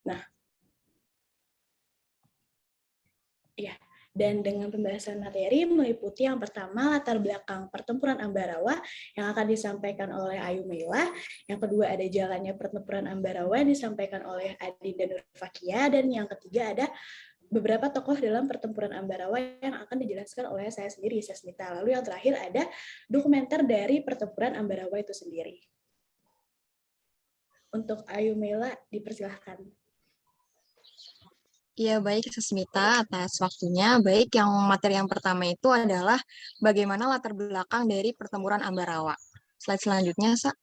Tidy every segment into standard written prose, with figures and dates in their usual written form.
Nah, ya. Dan dengan pembahasan materi meliputi yang pertama latar belakang pertempuran Ambarawa yang akan disampaikan oleh Ayu Meila, yang kedua ada jalannya pertempuran Ambarawa yang disampaikan oleh Adinda Nurfakia, dan yang ketiga ada beberapa tokoh dalam pertempuran Ambarawa yang akan dijelaskan oleh saya sendiri, Sesmita. Lalu yang terakhir ada dokumenter dari pertempuran Ambarawa itu sendiri. Untuk Ayu Meila, dipersilahkan. Iya, baik Sesmita atas waktunya. Baik, yang materi yang pertama itu adalah bagaimana latar belakang dari pertempuran Ambarawa. Slide selanjutnya, Sa.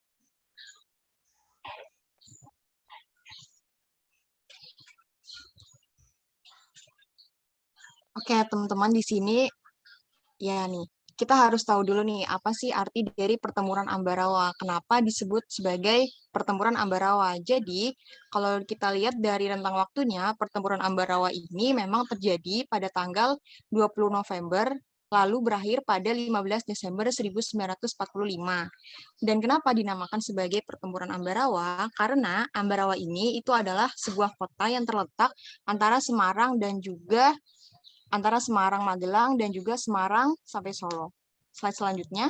Oke, teman-teman di sini ya nih, kita harus tahu dulu nih, apa sih arti dari pertempuran Ambarawa? Kenapa disebut sebagai pertempuran Ambarawa? Jadi, kalau kita lihat dari rentang waktunya, pertempuran Ambarawa ini memang terjadi pada tanggal 20 November, lalu berakhir pada 15 Desember 1945. Dan kenapa dinamakan sebagai pertempuran Ambarawa? Karena Ambarawa ini itu adalah sebuah kota yang terletak antara Semarang dan juga antara Semarang Magelang dan juga Semarang sampai Solo. Slide selanjutnya.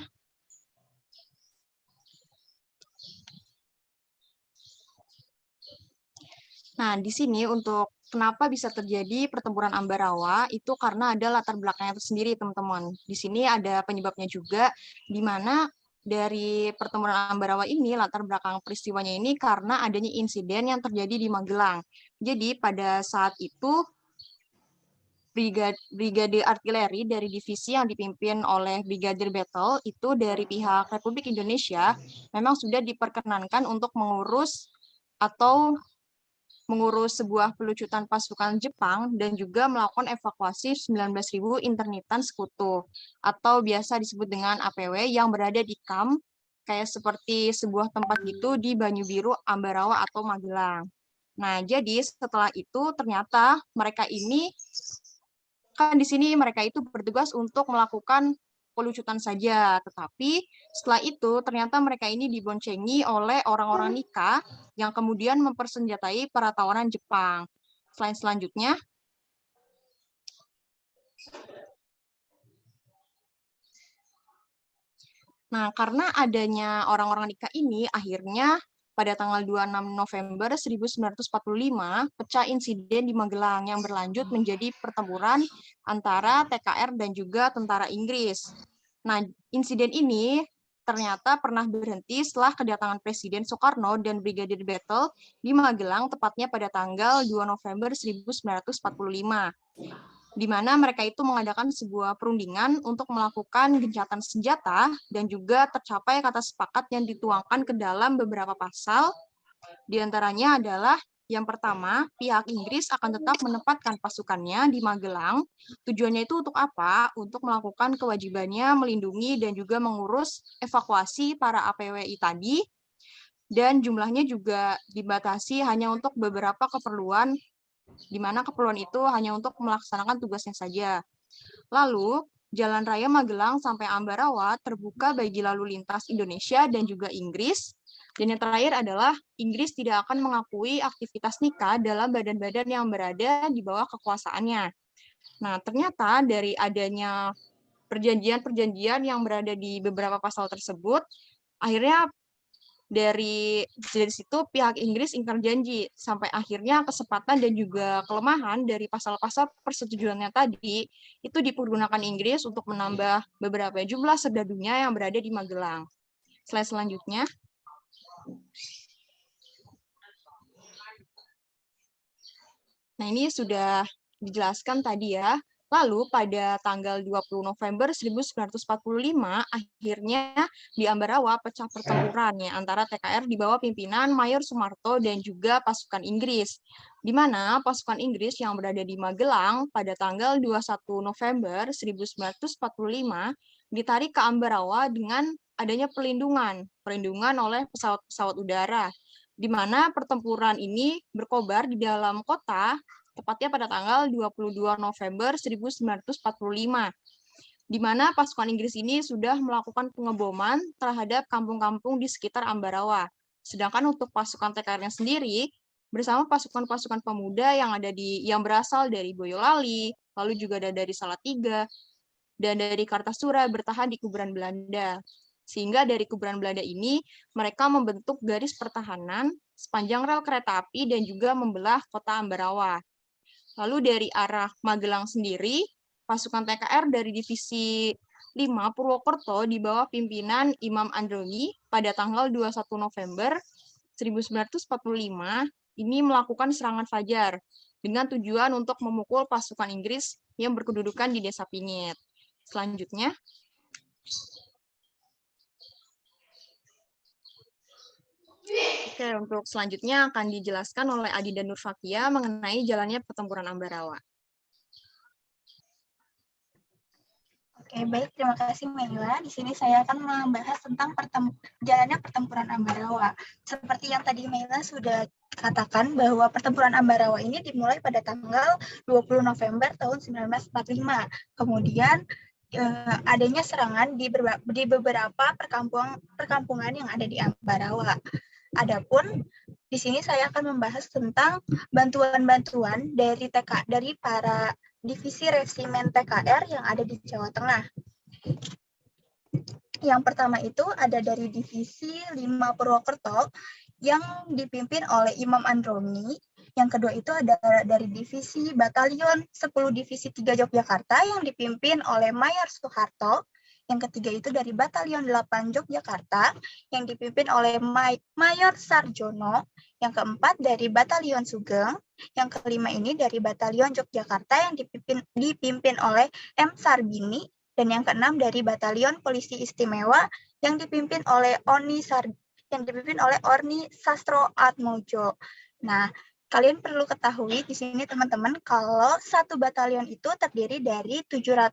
Nah, di sini untuk kenapa bisa terjadi pertempuran Ambarawa itu karena ada latar belakangnya tersendiri, teman-teman. Di sini ada penyebabnya juga, di mana dari pertempuran Ambarawa ini, latar belakang peristiwanya ini karena adanya insiden yang terjadi di Magelang. Jadi pada saat itu Brigade Artileri dari divisi yang dipimpin oleh Brigadir Battle itu dari pihak Republik Indonesia memang sudah diperkenankan untuk mengurus sebuah pelucutan pasukan Jepang dan juga melakukan evakuasi 19.000 internitan sekutu atau biasa disebut dengan APW yang berada di kamp kayak seperti sebuah tempat gitu di Banyu Biru, Ambarawa atau Magelang. Nah, jadi setelah itu ternyata mereka ini kan di sini mereka itu bertugas untuk melakukan pelucutan saja, tetapi setelah itu ternyata mereka ini diboncengi oleh orang-orang Nika yang kemudian mempersenjatai para tawanan Jepang. Selain selanjutnya, nah karena adanya orang-orang Nika ini, akhirnya pada tanggal 26 November 1945 pecah insiden di Magelang yang berlanjut menjadi pertempuran antara TKR dan juga tentara Inggris. Nah, insiden ini ternyata pernah berhenti setelah kedatangan Presiden Soekarno dan Brigadir Battle di Magelang tepatnya pada tanggal 2 November 1945, di mana mereka itu mengadakan sebuah perundingan untuk melakukan gencatan senjata dan juga tercapai kata sepakat yang dituangkan ke dalam beberapa pasal. Di antaranya adalah yang pertama, pihak Inggris akan tetap menempatkan pasukannya di Magelang. Tujuannya itu untuk apa? Untuk melakukan kewajibannya melindungi dan juga mengurus evakuasi para APWI tadi. Dan jumlahnya juga dibatasi hanya untuk beberapa keperluan, di mana keperluan itu hanya untuk melaksanakan tugasnya saja. Lalu, Jalan Raya Magelang sampai Ambarawa terbuka bagi lalu lintas Indonesia dan juga Inggris. Dan yang terakhir adalah Inggris tidak akan mengakui aktivitas nikah dalam badan-badan yang berada di bawah kekuasaannya. Nah, ternyata dari adanya perjanjian-perjanjian yang berada di beberapa pasal tersebut, akhirnya dari situ pihak Inggris ingkar janji sampai akhirnya kesempatan dan juga kelemahan dari pasal-pasal persetujuannya tadi itu dipergunakan Inggris untuk menambah beberapa jumlah serdadunya yang berada di Magelang. Slide selanjutnya. Nah, ini sudah dijelaskan tadi ya. Lalu pada tanggal 20 November 1945, akhirnya di Ambarawa pecah pertempuran ya, antara TKR di bawah pimpinan Mayor Sumarto dan juga pasukan Inggris. Di mana pasukan Inggris yang berada di Magelang pada tanggal 21 November 1945 ditarik ke Ambarawa dengan adanya perlindungan oleh pesawat-pesawat udara, di mana pertempuran ini berkobar di dalam kota tepatnya pada tanggal 22 November 1945, di mana pasukan Inggris ini sudah melakukan pengeboman terhadap kampung-kampung di sekitar Ambarawa. Sedangkan untuk pasukan TKR-nya sendiri, bersama pasukan-pasukan pemuda yang berasal dari Boyolali, lalu juga ada dari Salatiga, dan dari Kartasura bertahan di kuburan Belanda. Sehingga dari kuburan Belanda ini, mereka membentuk garis pertahanan sepanjang rel kereta api dan juga membelah kota Ambarawa. Lalu dari arah Magelang sendiri, pasukan TKR dari Divisi 5 Purwokerto di bawah pimpinan Imam Androni pada tanggal 21 November 1945 ini melakukan serangan fajar dengan tujuan untuk memukul pasukan Inggris yang berkedudukan di Desa Pingit. Selanjutnya, oke, untuk selanjutnya akan dijelaskan oleh Adi dan Nurfakia mengenai jalannya pertempuran Ambarawa. Oke, baik. Terima kasih, Meila. Di sini saya akan membahas tentang jalannya pertempuran Ambarawa. Seperti yang tadi Meila sudah katakan bahwa pertempuran Ambarawa ini dimulai pada tanggal 20 November tahun 1945. Kemudian adanya serangan di beberapa perkampungan yang ada di Ambarawa. Adapun di sini saya akan membahas tentang bantuan-bantuan dari para divisi resimen TKR yang ada di Jawa Tengah. Yang pertama itu ada dari Divisi 5 Purwokerto yang dipimpin oleh Imam Androni. Yang kedua itu ada dari Divisi Batalion 10 Divisi 3 Yogyakarta yang dipimpin oleh Mayor Soeharto. Yang ketiga itu dari Batalion 8 Yogyakarta yang dipimpin oleh Mayor Sarjono. Yang keempat dari Batalion Sugeng. Yang kelima ini dari Batalion Yogyakarta yang dipimpin oleh M. Sarbini. Dan yang keenam dari Batalion Polisi Istimewa yang dipimpin oleh Orni Sastro Atmojo. Nah, kalian perlu ketahui di sini teman-teman kalau satu batalion itu terdiri dari 700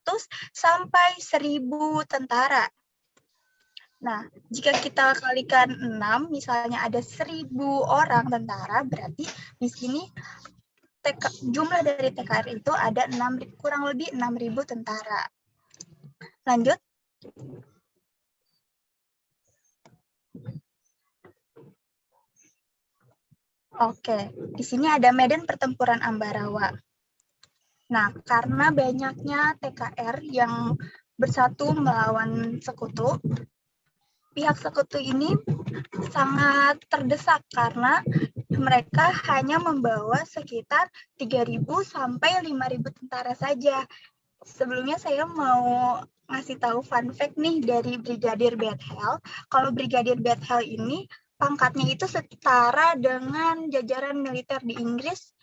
sampai 1000 tentara. Nah, jika kita kalikan 6, misalnya ada 1000 orang tentara, berarti di sini jumlah dari TKR itu ada kurang lebih 6.000 tentara. Lanjut. Oke, di sini ada medan pertempuran Ambarawa. Nah, karena banyaknya TKR yang bersatu melawan sekutu, pihak sekutu ini sangat terdesak karena mereka hanya membawa sekitar 3.000 sampai 5.000 tentara saja. Sebelumnya saya mau ngasih tahu fun fact nih dari Brigadier Bethel. Kalau Brigadier Bethel ini pangkatnya itu setara dengan jajaran militer di Inggris.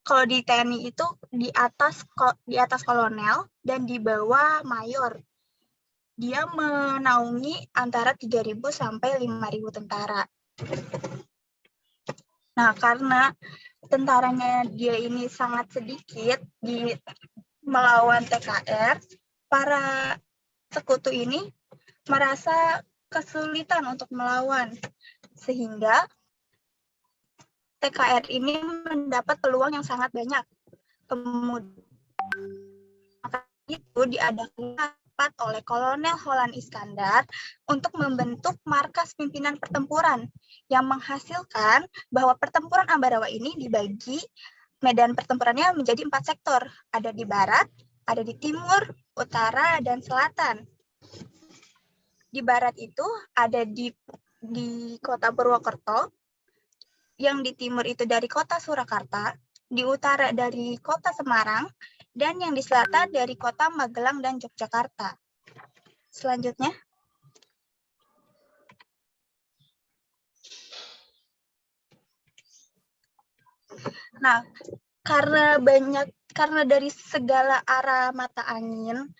Kalau di TNI itu di atas kolonel dan di bawah mayor. Dia menaungi antara 3.000 sampai 5.000 tentara. Nah, karena tentaranya dia ini sangat sedikit di melawan TKR, para sekutu ini merasa kesulitan untuk melawan. Sehingga TKR ini mendapat peluang yang sangat banyak. Kemudian itu diadakan rapat oleh Kolonel Holland Iskandar untuk membentuk markas pimpinan pertempuran yang menghasilkan bahwa pertempuran Ambarawa ini dibagi medan pertempurannya menjadi 4 sektor. Ada di barat, ada di timur, utara, dan selatan. Di barat itu ada di kota Purwokerto, yang di timur itu dari kota Surakarta, di utara dari kota Semarang, dan yang di selatan dari kota Magelang dan Yogyakarta. Selanjutnya. Nah, karena dari segala arah mata angin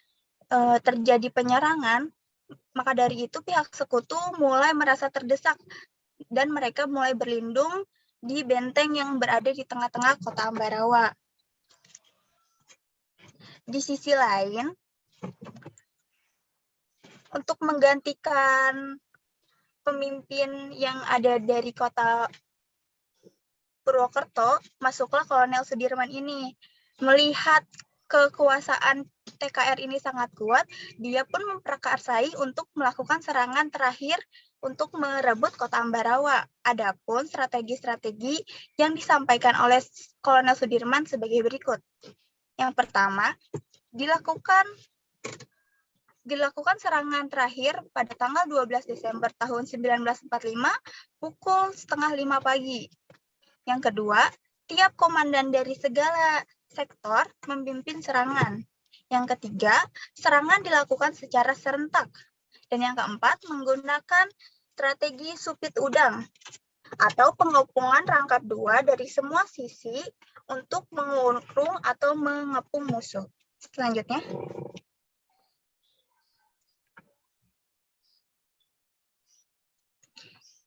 terjadi penyerangan, maka dari itu pihak sekutu mulai merasa terdesak dan mereka mulai berlindung di benteng yang berada di tengah-tengah kota Ambarawa. Di sisi lain, untuk menggantikan pemimpin yang ada dari kota Purwokerto, masuklah Kolonel Sudirman ini. Melihat kekuasaan TKR ini sangat kuat, dia pun memprakarsai untuk melakukan serangan terakhir untuk merebut kota Ambarawa. Adapun strategi-strategi yang disampaikan oleh Kolonel Sudirman sebagai berikut. Yang pertama, dilakukan serangan terakhir pada tanggal 12 Desember tahun 1945 pukul 4:30 pagi. Yang kedua, tiap komandan dari segala sektor memimpin serangan. Yang ketiga, serangan dilakukan secara serentak. Dan yang keempat, menggunakan strategi supit udang atau pengopungan rangkap dua dari semua sisi untuk mengurung atau mengepung musuh. Selanjutnya.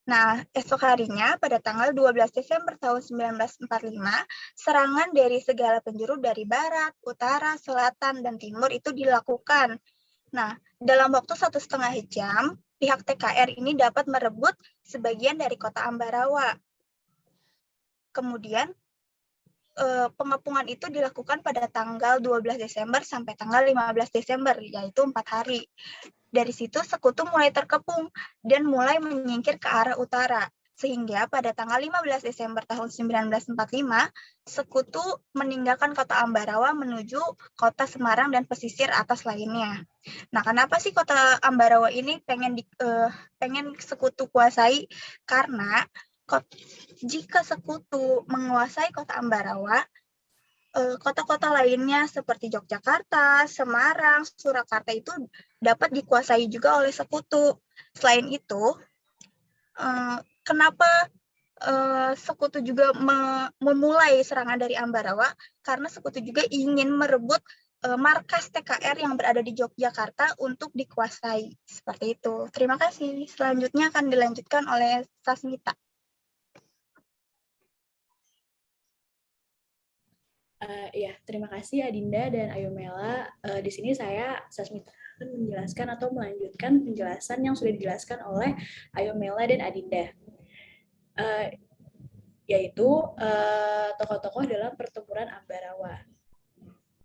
Nah, esok harinya pada tanggal 12 Desember tahun 1945, serangan dari segala penjuru dari barat, utara, selatan, dan timur itu dilakukan. Nah, dalam waktu 1,5 jam, pihak TKR ini dapat merebut sebagian dari kota Ambarawa. Kemudian, pengepungan itu dilakukan pada tanggal 12 Desember sampai tanggal 15 Desember, yaitu 4 hari. Dari situ sekutu mulai terkepung dan mulai menyingkir ke arah utara. Sehingga pada tanggal 15 Desember tahun 1945, sekutu meninggalkan kota Ambarawa menuju kota Semarang dan pesisir atas lainnya. Nah, kenapa sih kota Ambarawa ini pengen sekutu kuasai? Karena jika sekutu menguasai kota Ambarawa, kota-kota lainnya seperti Yogyakarta, Semarang, Surakarta itu dapat dikuasai juga oleh sekutu. Selain itu, kenapa sekutu juga memulai serangan dari Ambarawa? Karena sekutu juga ingin merebut markas TKR yang berada di Yogyakarta untuk dikuasai. Seperti itu. Terima kasih. Selanjutnya akan dilanjutkan oleh Sasmita. Ya, terima kasih Adinda dan Ayomela. Di sini saya Sasmita akan menjelaskan atau melanjutkan penjelasan yang sudah dijelaskan oleh Ayomela dan Adinda, yaitu tokoh-tokoh dalam pertempuran Ambarawa.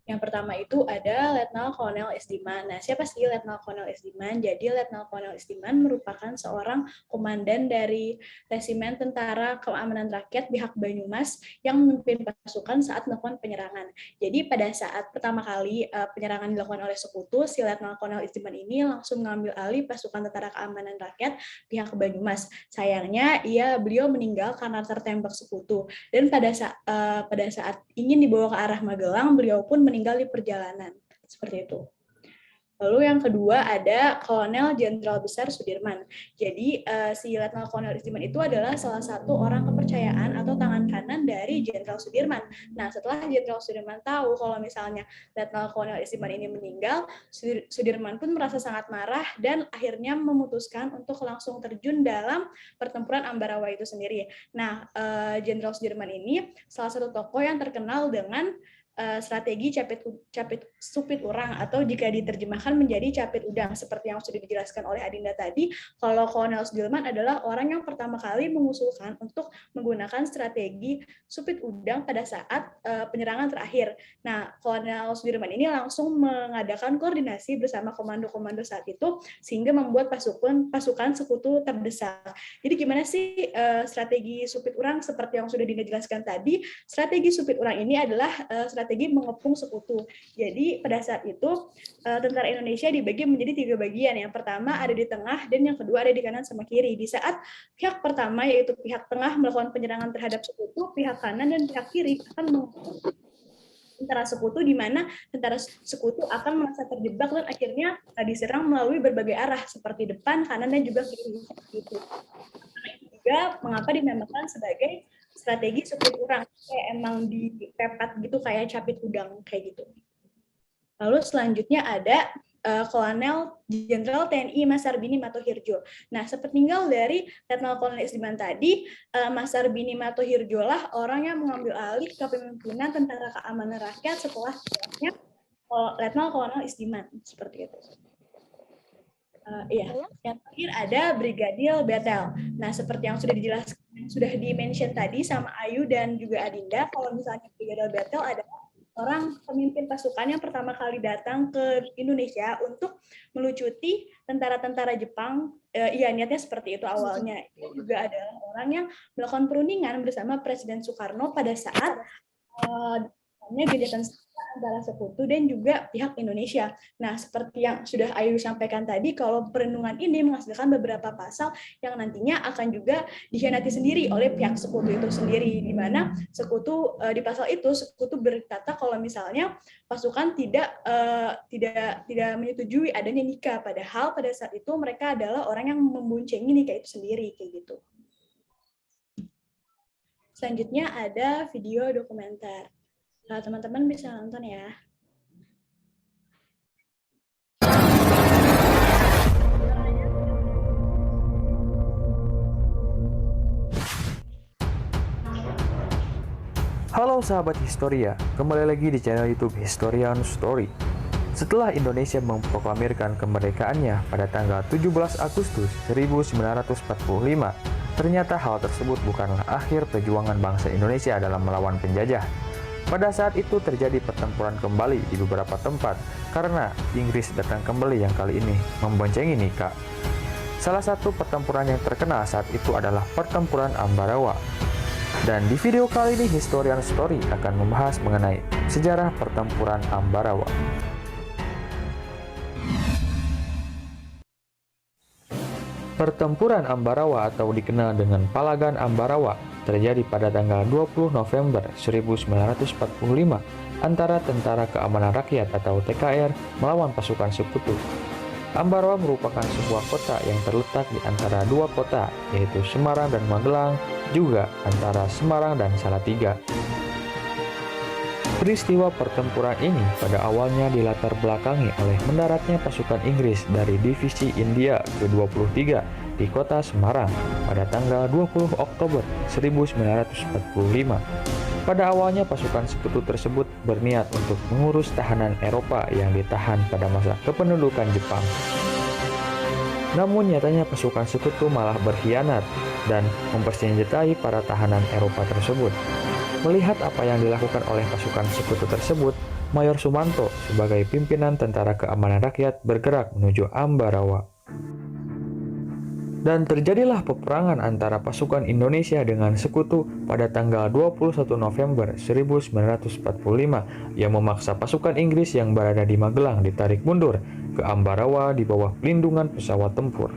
Yang pertama itu ada Letnan Kolonel Isdiman. Nah, siapa sih Letnan Kolonel Isdiman? Jadi Letnan Kolonel Isdiman merupakan seorang komandan dari Resimen Tentara Keamanan Rakyat pihak Banyumas yang memimpin pasukan saat melakukan penyerangan. Jadi pada saat pertama kali penyerangan dilakukan oleh sekutu, si Letnan Kolonel Isdiman ini langsung mengambil alih pasukan Tentara Keamanan Rakyat pihak Banyumas. Sayangnya beliau meninggal karena tertembak sekutu. Dan pada saat ingin dibawa ke arah Magelang, beliau pun meninggal di perjalanan. Seperti itu. Lalu yang kedua ada Kolonel Jenderal Besar Sudirman. Jadi si Letnan Kolonel Isdiman itu adalah salah satu orang kepercayaan atau tangan kanan dari Jenderal Sudirman. Nah, setelah Jenderal Sudirman tahu kalau misalnya Letnan Kolonel Isdiman ini meninggal, Sudirman pun merasa sangat marah dan akhirnya memutuskan untuk langsung terjun dalam pertempuran Ambarawa itu sendiri. Nah, Jenderal Sudirman ini salah satu tokoh yang terkenal dengan strategi capit supit urang atau jika diterjemahkan menjadi capit udang seperti yang sudah dijelaskan oleh Adinda tadi. Kalau Kolonel Sudirman adalah orang yang pertama kali mengusulkan untuk menggunakan strategi supit udang pada saat penyerangan terakhir. Nah, Kolonel Sudirman ini langsung mengadakan koordinasi bersama komando-komando saat itu sehingga membuat pasukan sekutu terdesak. Jadi gimana sih strategi supit urang? Seperti yang sudah dijelaskan tadi, strategi supit urang ini adalah strategi mengepung sekutu. Jadi pada saat itu tentara Indonesia dibagi menjadi 3 bagian. Yang pertama ada di tengah dan yang kedua ada di kanan sama kiri. Di saat pihak pertama yaitu pihak tengah melakukan penyerangan terhadap sekutu, pihak kanan dan pihak kiri akan mengepung tentara sekutu, di mana tentara sekutu akan merasa terjebak dan akhirnya diserang melalui berbagai arah seperti depan, kanan dan juga kiri. Gitu. Karena itu juga mengapa dinamakan sebagai strategi supit urang, kayak emang dipepet gitu kayak capit udang kayak gitu. Lalu selanjutnya ada Kolonel Jenderal TNI Mas Sarbini Matohirjo. Nah, sepeninggal dari Letnan Kolonel Isdiman tadi, Mas Sarbini Matohirjo lah orang yang mengambil alih kepemimpinan Tentara Keamanan Rakyat setelah Letnan Kolonel Isdiman, seperti itu. Yang terakhir ada Brigadir Betel. Nah, seperti yang sudah dijelaskan, sudah di-mention tadi sama Ayu dan juga Adinda, kalau misalnya Brigadir Betel adalah orang pemimpin pasukan yang pertama kali datang ke Indonesia untuk melucuti tentara-tentara Jepang. Iya, niatnya seperti itu awalnya. Dia juga adalah orang yang melakukan perundingan bersama Presiden Soekarno pada saat gencatan senjata antara sekutu dan juga pihak Indonesia. Nah, seperti yang sudah Ayu sampaikan tadi, kalau perundingan ini menghasilkan beberapa pasal yang nantinya akan juga dikhianati sendiri oleh pihak sekutu itu sendiri, di mana sekutu di pasal itu sekutu berkata kalau misalnya pasukan tidak menyetujui adanya nikah, padahal pada saat itu mereka adalah orang yang memboncengi nikah itu sendiri kayak gitu. Selanjutnya ada video dokumenter. Teman-teman bisa nonton ya. Halo sahabat Historia, kembali lagi di channel YouTube Historian Story. Setelah Indonesia memproklamirkan kemerdekaannya pada tanggal 17 Agustus 1945, ternyata hal tersebut bukanlah akhir perjuangan bangsa Indonesia dalam melawan penjajah. Pada saat itu terjadi pertempuran kembali di beberapa tempat karena Inggris datang kembali yang kali ini memboncengi Nika. Salah satu pertempuran yang terkenal saat itu adalah Pertempuran Ambarawa. Dan di video kali ini Historian Story akan membahas mengenai sejarah Pertempuran Ambarawa. Pertempuran Ambarawa atau dikenal dengan Palagan Ambarawa terjadi pada tanggal 20 November 1945 antara Tentara Keamanan Rakyat atau TKR melawan pasukan sekutu. Ambarawa merupakan sebuah kota yang terletak di antara dua kota, yaitu Semarang dan Magelang, juga antara Semarang dan Salatiga. Peristiwa pertempuran ini pada awalnya dilatar belakangi oleh mendaratnya pasukan Inggris dari Divisi India ke-23 di kota Semarang pada tanggal 20 Oktober 1945. Pada awalnya pasukan sekutu tersebut berniat untuk mengurus tahanan Eropa yang ditahan pada masa kependudukan Jepang. Namun nyatanya pasukan sekutu malah berkhianat dan mempersenjatai para tahanan Eropa tersebut. Melihat apa yang dilakukan oleh pasukan sekutu tersebut, Mayor Sumanto sebagai pimpinan Tentara Keamanan Rakyat bergerak menuju Ambarawa. Dan terjadilah peperangan antara pasukan Indonesia dengan sekutu pada tanggal 21 November 1945 yang memaksa pasukan Inggris yang berada di Magelang ditarik mundur ke Ambarawa di bawah pelindungan pesawat tempur.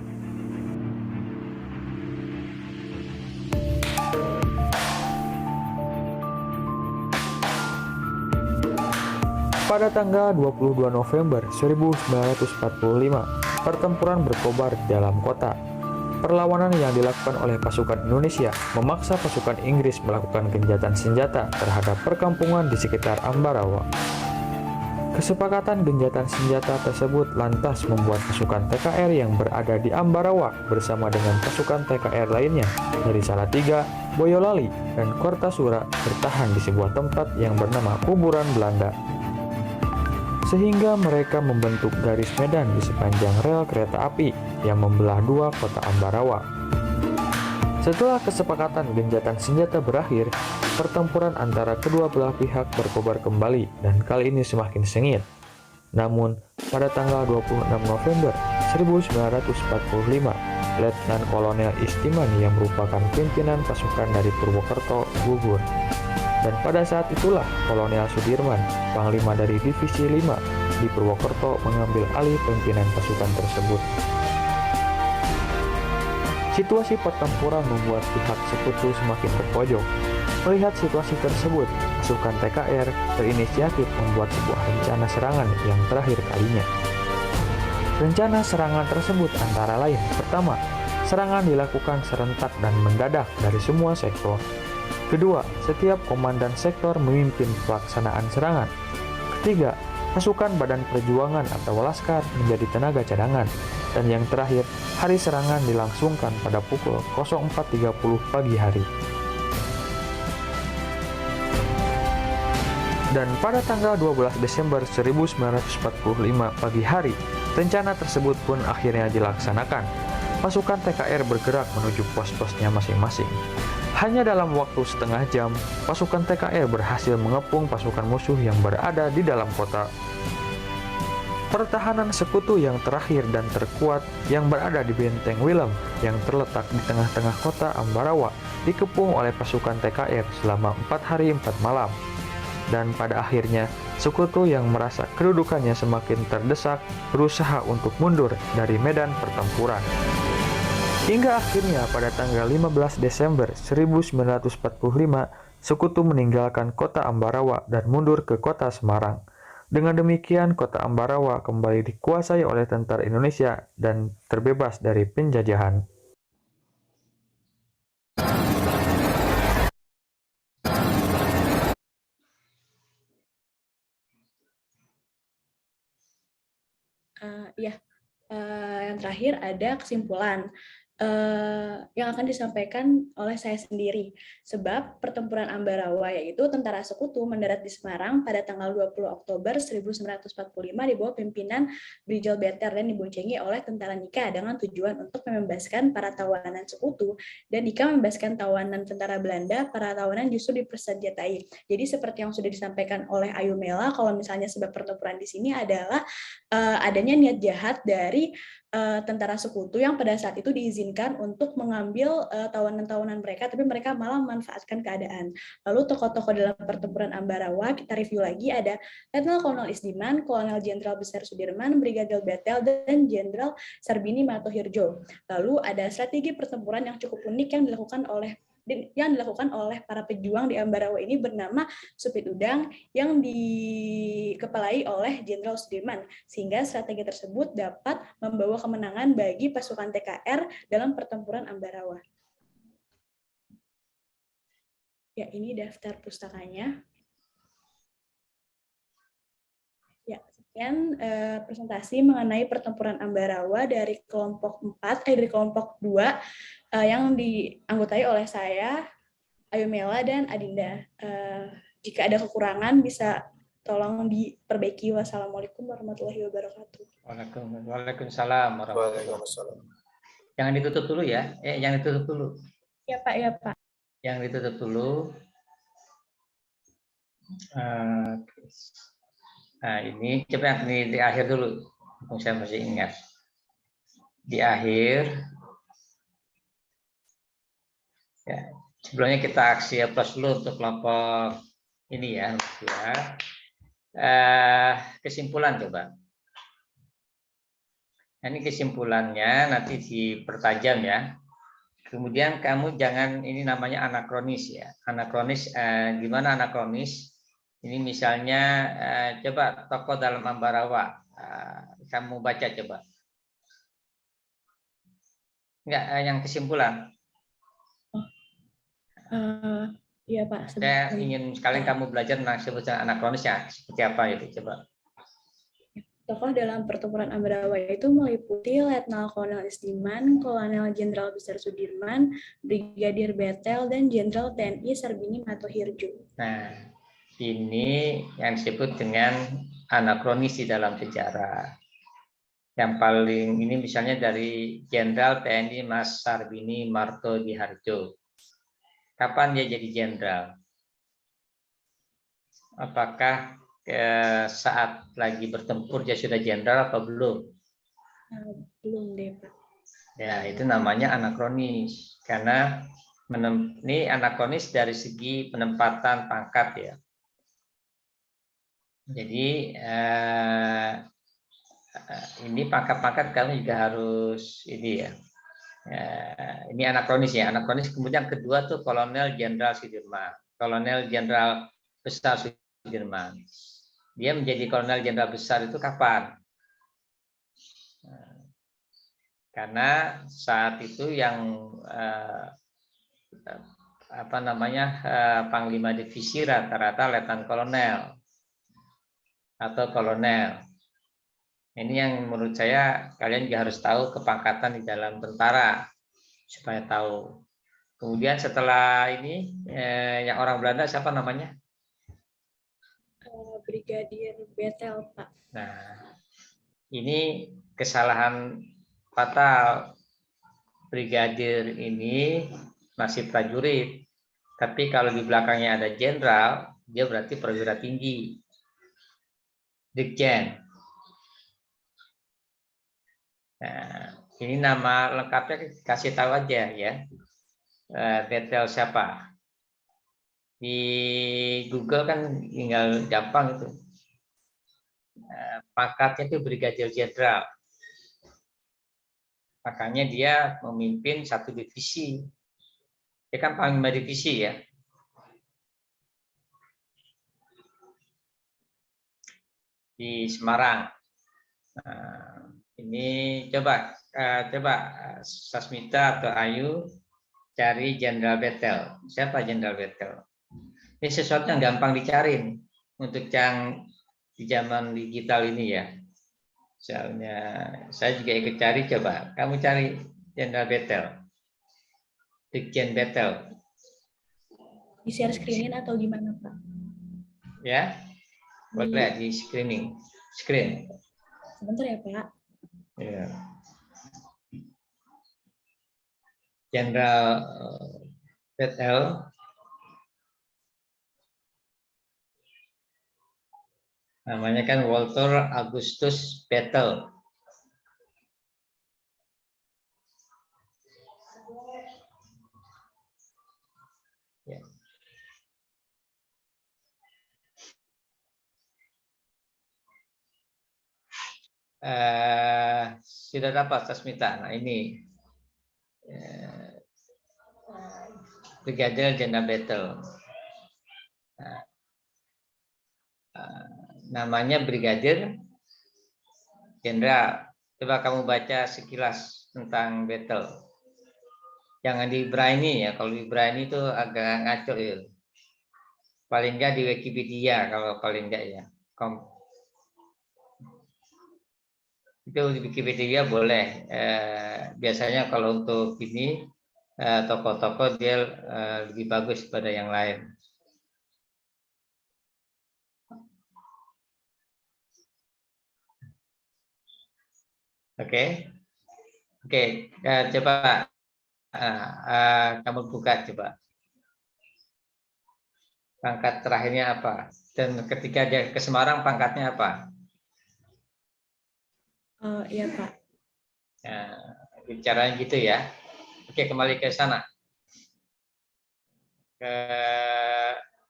Pada tanggal 22 November 1945, pertempuran berkobar di dalam kota. Perlawanan yang dilakukan oleh pasukan Indonesia memaksa pasukan Inggris melakukan gencatan senjata terhadap perkampungan di sekitar Ambarawa. Kesepakatan gencatan senjata tersebut lantas membuat pasukan TKR yang berada di Ambarawa bersama dengan pasukan TKR lainnya dari Salatiga, Boyolali, dan Kartasura bertahan di sebuah tempat yang bernama Kuburan Belanda. Sehingga mereka membentuk garis medan di sepanjang rel kereta api yang membelah dua kota Ambarawa. Setelah kesepakatan gencatan senjata berakhir, pertempuran antara kedua belah pihak berkobar kembali dan kali ini semakin sengit. Namun, pada tanggal 26 November 1945, Letnan Kolonel Istimani yang merupakan pimpinan pasukan dari Purwokerto gugur. Dan pada saat itulah Kolonel Sudirman, Panglima dari Divisi 5 di Purwokerto mengambil alih pimpinan pasukan tersebut. Situasi pertempuran membuat pihak sekutu semakin terpojok. Melihat situasi tersebut, pasukan TKR berinisiatif membuat sebuah rencana serangan yang terakhir kalinya. Rencana serangan tersebut antara lain, pertama, serangan dilakukan serentak dan mendadak dari semua sektor. Kedua, setiap komandan sektor memimpin pelaksanaan serangan. Ketiga, pasukan Badan Perjuangan atau Laskar menjadi tenaga cadangan. Dan yang terakhir, hari serangan dilangsungkan pada pukul 04.30 pagi hari. Dan pada tanggal 12 Desember 1945 pagi hari, rencana tersebut pun akhirnya dilaksanakan. pasukan TKR bergerak menuju pos-posnya masing-masing. Hanya dalam waktu setengah jam, pasukan TKR berhasil mengepung pasukan musuh yang berada di dalam kota. Pertahanan sekutu yang terakhir dan terkuat yang berada di Benteng Willem yang terletak di tengah-tengah kota Ambarawa dikepung oleh pasukan TKR selama 4 hari 4 malam. Dan pada akhirnya, sekutu yang merasa kedudukannya semakin terdesak berusaha untuk mundur dari medan pertempuran. Hingga akhirnya pada tanggal 15 Desember 1945, sekutu meninggalkan kota Ambarawa dan mundur ke kota Semarang. Dengan demikian, kota Ambarawa kembali dikuasai oleh tentara Indonesia dan terbebas dari penjajahan. Yang terakhir ada kesimpulan yang akan disampaikan oleh saya sendiri. Sebab pertempuran Ambarawa yaitu tentara sekutu mendarat di Semarang pada tanggal 20 Oktober 1945 di bawah pimpinan Brijal Beter dan diboncengi oleh tentara Nika dengan tujuan untuk membebaskan para tawanan sekutu, dan Nika membebaskan tawanan tentara Belanda, para tawanan justru dipersenjatai. Jadi seperti yang sudah disampaikan oleh Ayu Mela, kalau misalnya sebab pertempuran di sini adalah adanya niat jahat dari tentara sekutu yang pada saat itu diizinkan untuk mengambil tawanan-tawanan mereka, tapi mereka malah memanfaatkan keadaan. Lalu tokoh-tokoh dalam pertempuran Ambarawa kita review lagi, ada Letnan Kolonel Isdiman, Kolonel Jenderal Besar Sudirman, Brigadir Betel, dan Jenderal Sarbini Matohirjo. Lalu ada strategi pertempuran yang cukup unik yang dilakukan oleh para pejuang di Ambarawa ini bernama Supit Udang yang dikepalai oleh Jenderal Sudirman, sehingga strategi tersebut dapat membawa kemenangan bagi pasukan TKR dalam pertempuran Ambarawa. Ya, ini daftar pustakanya. Ya, sekian presentasi mengenai pertempuran Ambarawa dari kelompok 2 yang dianggotai oleh saya, Ayu Mela, dan Adinda. Jika ada kekurangan bisa tolong diperbaiki. Wassalamualaikum warahmatullahi wabarakatuh. Waalaikumsalam warahmatullahi wabarakatuh. Jangan ditutup dulu ya. Jangan ditutup dulu. Ya Pak, ya Pak. Yang ditutup dulu. Nah ini coba di akhir dulu. Saya masih ingat. Di akhir. Ya, sebelumnya kita aksi plus dulu untuk kelompok ini ya. Kesimpulan coba. Nah, ini kesimpulannya nanti dipertajam ya. Kemudian kamu jangan, ini namanya anakronis ya. Anakronis, gimana anakronis? Ini misalnya coba tokoh dalam Ambarawa. Kamu baca coba. Enggak, yang kesimpulan. Iya Pak. Saya ingin sekali kamu belajar tentang sebutan anakronisnya seperti apa itu coba. Tokoh dalam pertempuran Ambarawa itu meliputi Letnan Kolonel Isdiman, Kolonel Jenderal Besar Sudirman, Brigadir Betel, dan Jenderal TNI Sarbini Matohirjo. Nah, ini yang disebut dengan anakronis di dalam sejarah. Yang paling ini misalnya dari Jenderal TNI Mas Sarbini Matohirjo. Kapan dia jadi jenderal? Apakah saat lagi bertempur dia sudah jenderal atau belum? Belum deh Pak. Ya, itu namanya anakronis. Karena ini anakronis dari segi penempatan pangkat ya. Jadi ini pangkat-pangkat kami juga harus ini ya. Ini anakronis ya. Anakronis kemudian kedua tuh Kolonel Jenderal Sudirman. Kolonel Jenderal Besar Sudirman. Dia menjadi Kolonel Jenderal Besar itu kapan? Karena saat itu yang Panglima Divisi rata-rata Letnan Kolonel atau Kolonel. Ini yang menurut saya kalian juga harus tahu kepangkatan di dalam tentara supaya tahu. Kemudian setelah ini yang orang Belanda siapa namanya? Brigadir Betel Pak. Nah, ini kesalahan fatal brigadir ini masih prajurit. Tapi kalau di belakangnya ada jenderal, dia berarti perwira tinggi. Dirjen. Nah, ini nama lengkapnya kasih tahu aja ya. Betel siapa? Di Google kan tinggal gampang itu. Pangkatnya itu brigadir jenderal. Makanya dia memimpin satu divisi. Dia kan panglima divisi ya. Di Semarang. Nah, ini coba Sasmita atau Ayu cari Jenderal Betel. Siapa Jenderal Betel? Ini sesuatu yang gampang dicari untuk yang di zaman digital ini ya. Misalnya saya juga ikut cari, coba kamu cari Jenderal Betel, Dirjen Betel. Di share screen atau gimana Pak? Ya, boleh di screen. Sebentar ya Pak. Ya. Jenderal Betel namanya kan Walter Augustus Betel. Ya. Sudah dapat Sasmita. Nah ini Brigadir Jenderal Betel. Nah, namanya Brigadir Jenderal. Coba kamu baca sekilas tentang Betel. Jangan di Brainy ya. Kalau di Brainy itu agak ngaco ya. Paling enggak di Wikipedia kalau paling enggak ya. Itu di Wikipedia boleh. Biasanya kalau untuk ini tokoh-tokoh dia lebih bagus pada yang lain. Oke. Coba kamu buka coba. Pangkat terakhirnya apa? Dan ketika dia ke Semarang pangkatnya apa? Iya Pak. Bicaranya gitu ya. Oke, kembali ke sana.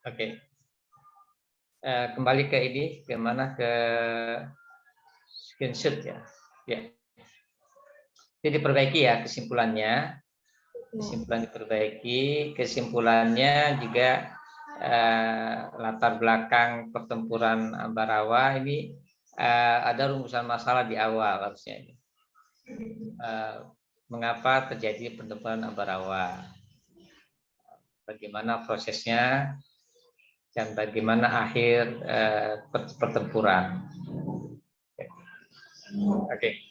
Oke. Kembali ke ini, kemana ke screenshot ya. Ya. Jadi diperbaiki ya kesimpulannya. Kesimpulan diperbaiki. Kesimpulannya juga latar belakang pertempuran Ambarawa ini ada rumusan masalah di awal harusnya. Mengapa terjadi pertempuran Ambarawa? Bagaimana prosesnya dan bagaimana akhir pertempuran. Oke.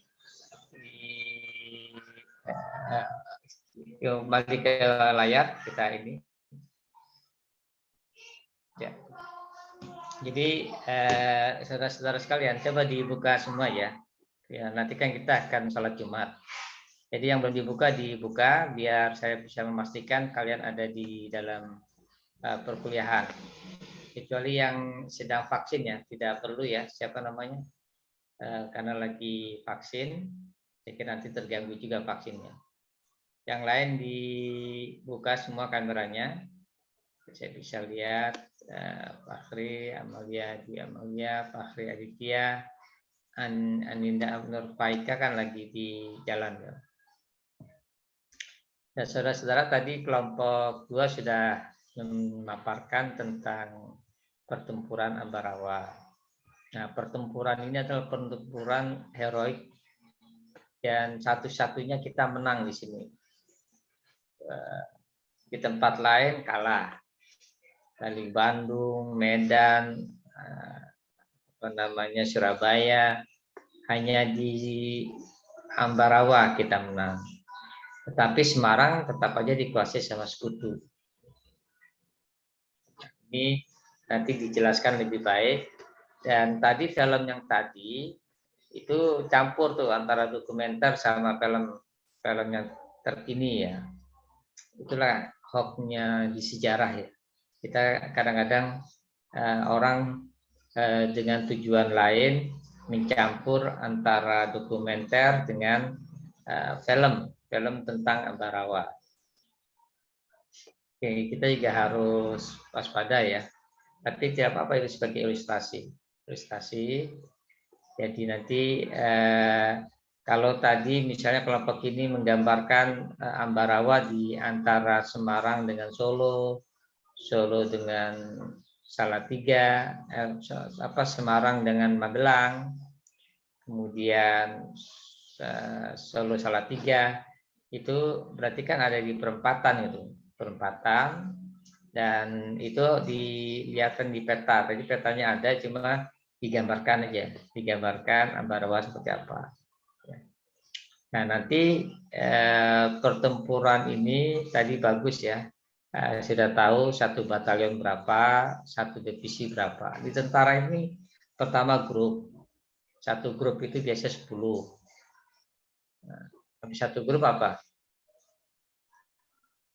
Kembali ke layar kita ini. Ya. Jadi saudara-saudara sekalian, coba dibuka semua ya. Ya, nanti kan kita akan sholat Jumat. Jadi yang belum dibuka biar saya bisa memastikan kalian ada di dalam perkuliahan. Kecuali yang sedang vaksin ya, tidak perlu ya. Siapa namanya? Karena lagi vaksin, saya kira nanti terganggu juga vaksinnya. Yang lain dibuka semua kameranya. Saya bisa lihat Fakhri, Amalia, Fakhri Aditya, Aninda Nur Faika kan lagi di jalan. Dan saudara-saudara tadi kelompok 2 sudah memaparkan tentang pertempuran Ambarawa. Nah, pertempuran ini adalah pertempuran heroik dan satu-satunya kita menang di sini. Di tempat lain kalah. Dari Bandung, Medan, Surabaya, hanya di Ambarawa kita menang. Tetapi Semarang tetap aja dikuasai sama sekutu. Ini nanti dijelaskan lebih baik. Dan tadi film yang tadi itu campur tuh antara dokumenter sama film yang terkini ya. Itulah hoax-nya di sejarah ya. Kita kadang-kadang orang dengan tujuan lain mencampur antara dokumenter dengan film tentang Ambarawa. Oke, kita juga harus waspada ya. Tapi tidak apa-apa itu sebagai ilustrasi. Jadi nanti kalau tadi misalnya kelompok ini menggambarkan Ambarawa di antara Semarang dengan Solo, Solo dengan Salatiga, Semarang dengan Magelang, kemudian Solo Salatiga, itu berarti kan ada di perempatan dan itu dilihatkan di peta. Tadi petanya ada, cuma digambarkan Ambarawa seperti apa. Nah, nanti pertempuran ini tadi bagus ya, sudah tahu satu batalion berapa, satu divisi berapa. Di tentara ini pertama grup, satu grup itu biasa 10. Nah, habis satu grup apa?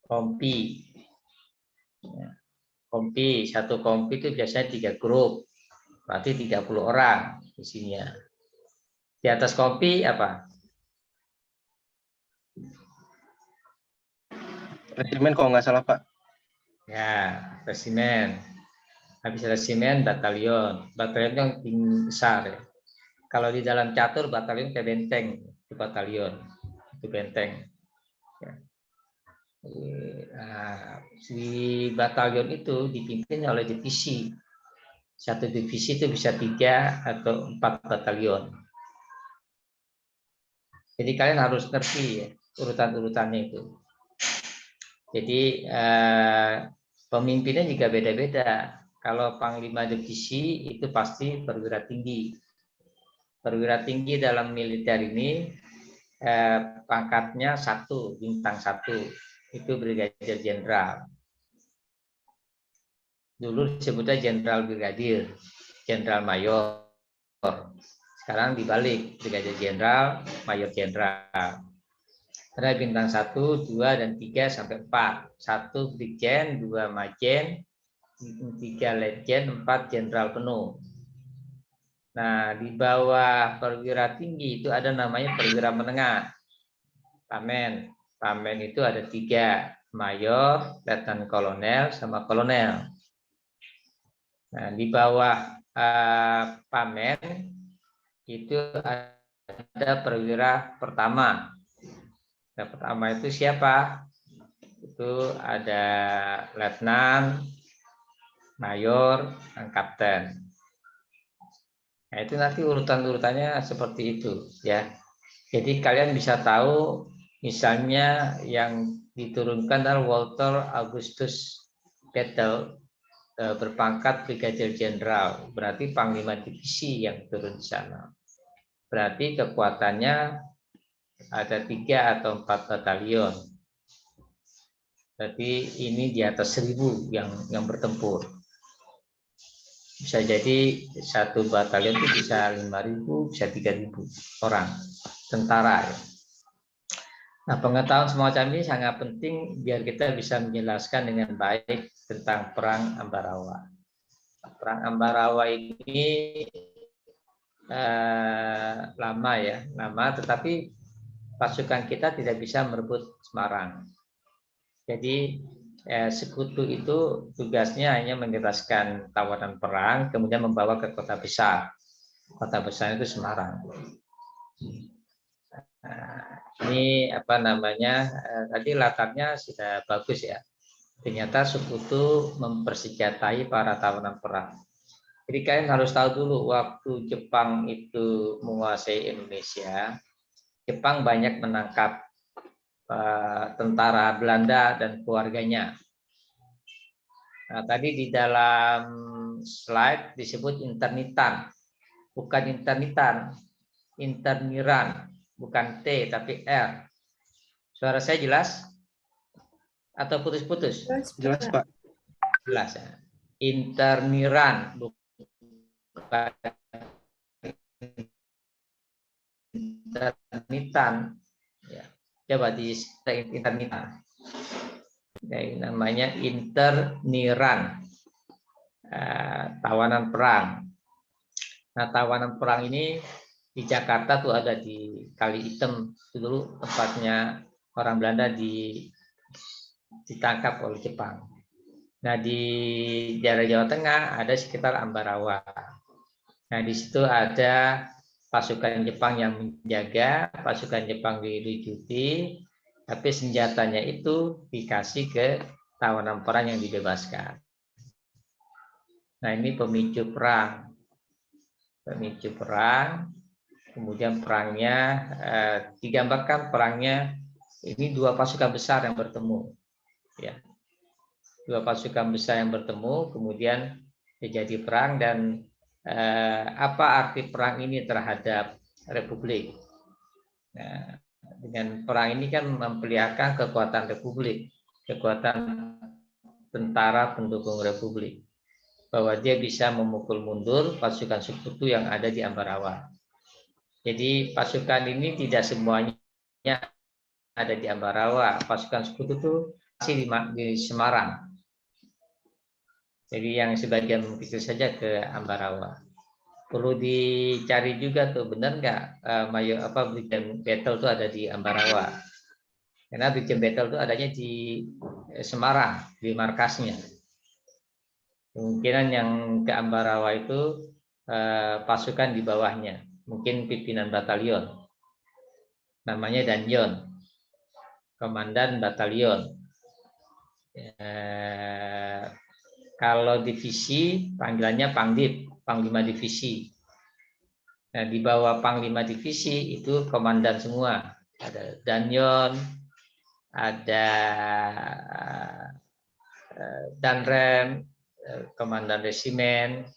Kompi. Satu kompi itu biasanya 3 grup, berarti 30 orang isinya. Di atas kompi apa? Resimen kalau nggak salah Pak. Ya, resimen. Habis resimen batalion. Batalion yang tinggi besar ya. Kalau di dalam catur batalion kayak benteng, itu batalion, itu benteng. Ya. Nah, di batalion itu dipimpin oleh divisi. Satu divisi itu bisa 3 atau 4 batalion. Jadi kalian harus ngerti ya, urutan-urutannya itu. Jadi pemimpinnya juga beda-beda. Kalau panglima divisi itu pasti perwira tinggi. Perwira tinggi dalam militer ini pangkatnya 1, bintang 1. Itu brigadir jenderal. Dulu disebutnya jenderal brigadir, jenderal mayor. Sekarang dibalik, brigadir jenderal, mayor jenderal. Karena bintang 1, 2, dan 3 sampai 4. 1 brigjen, 2 majen, 3 letjen, 4 jenderal penuh. Nah, di bawah perwira tinggi itu ada namanya perwira menengah. Pamen. Pamen itu ada 3, mayor, letnan kolonel, sama kolonel. Nah, di bawah pamen itu ada perwira pertama. Yang pertama itu siapa? Itu ada letnan, mayor, dan kapten. Nah, itu nanti urutan-urutannya seperti itu ya. Jadi kalian bisa tahu misalnya yang diturunkan adalah Walter Augustus Bethel berpangkat brigadir jenderal, berarti panglima divisi yang turun di sana. Berarti kekuatannya ada 3 atau 4 batalion. Berarti ini di atas 1000 yang bertempur. Bisa jadi satu batalion itu bisa 5000, bisa 3000 orang tentara. Nah, pengetahuan semacam ini sangat penting biar kita bisa menjelaskan dengan baik tentang Perang Ambarawa. Perang Ambarawa ini lama, tetapi pasukan kita tidak bisa merebut Semarang. Jadi sekutu itu tugasnya hanya menjelaskan tawanan perang, kemudian membawa ke kota besar. Kota besar itu Semarang. Nah, ini tadi latarnya sudah bagus ya. Ternyata sekutu mempersenjatai para tawanan perang. Jadi kalian harus tahu dulu waktu Jepang itu menguasai Indonesia, Jepang banyak menangkap tentara Belanda dan keluarganya. Nah, tadi di dalam slide disebut internitan, bukan internitan, interniran. Bukan T tapi R. Suara saya jelas? Atau putus-putus? Jelas Pak. Jelas ya. Interniran bukan internitan. Ya. Coba di interniran. Namanya interniran. Tawanan perang. Nah, tawanan perang ini di Jakarta tuh ada di Kali Item. Itu dulu tempatnya orang Belanda ditangkap oleh Jepang. Nah, di daerah Jawa Tengah ada sekitar Ambarawa. Nah, di situ ada pasukan Jepang yang menjaga, pasukan Jepang dilucuti, tapi senjatanya itu dikasih ke tawanan perang yang dibebaskan. Nah, ini pemicu perang. Pemicu perang, kemudian perangnya digambarkan perangnya ini dua pasukan besar yang bertemu. Ya. Dua pasukan besar yang bertemu, kemudian terjadi perang dan apa arti perang ini terhadap Republik? Nah, dengan perang ini kan memperlihatkan kekuatan Republik, kekuatan tentara pendukung Republik, bahwa dia bisa memukul mundur pasukan sekutu yang ada di Ambarawa. Jadi pasukan ini tidak semuanya ada di Ambarawa, pasukan sekutu itu masih di Semarang. Jadi yang sebagian kecil saja ke Ambarawa. Perlu dicari juga tuh, benar nggak Brigjen Battle itu ada di Ambarawa? Karena Brigjen Battle itu adanya di Semarang, di markasnya. Kemungkinan yang ke Ambarawa itu pasukan di bawahnya, mungkin pimpinan batalion, namanya Danjon, komandan batalion. Kalau divisi panggilannya Pangdip, Panglima Divisi. Nah, di bawah Panglima Divisi itu komandan semua. Ada Danyon, ada Danrem, komandan resimen,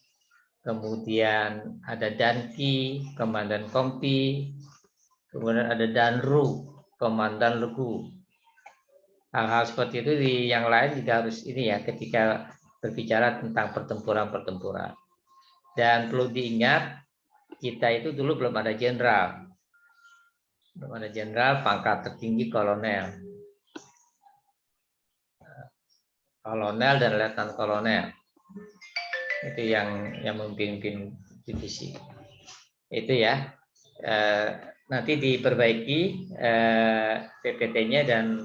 kemudian ada Danki, komandan kompi, kemudian ada Danru, komandan legu. Hal-hal seperti itu di yang lain juga harus ini ya, ketika berbicara tentang pertempuran-pertempuran. Dan perlu diingat, kita itu dulu belum ada jenderal. Belum ada jenderal, pangkat tertinggi kolonel. Kolonel dan letnan kolonel. Itu yang memimpin divisi. Itu ya. Nanti diperbaiki PPT-nya dan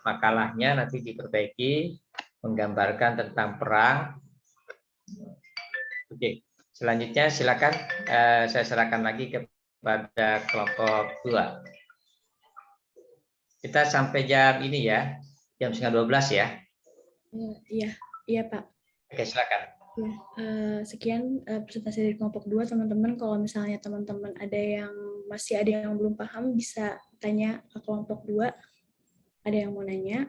makalahnya nanti diperbaiki, menggambarkan tentang perang. Oke, selanjutnya silakan saya serahkan lagi kepada kelompok 2. Kita sampai jam ini ya, jam 11:30 ya. Iya Pak. Oke, silakan. Ya, sekian presentasi dari kelompok 2, teman-teman. Kalau misalnya teman-teman masih ada yang belum paham, bisa tanya ke kelompok 2. Ada yang mau nanya?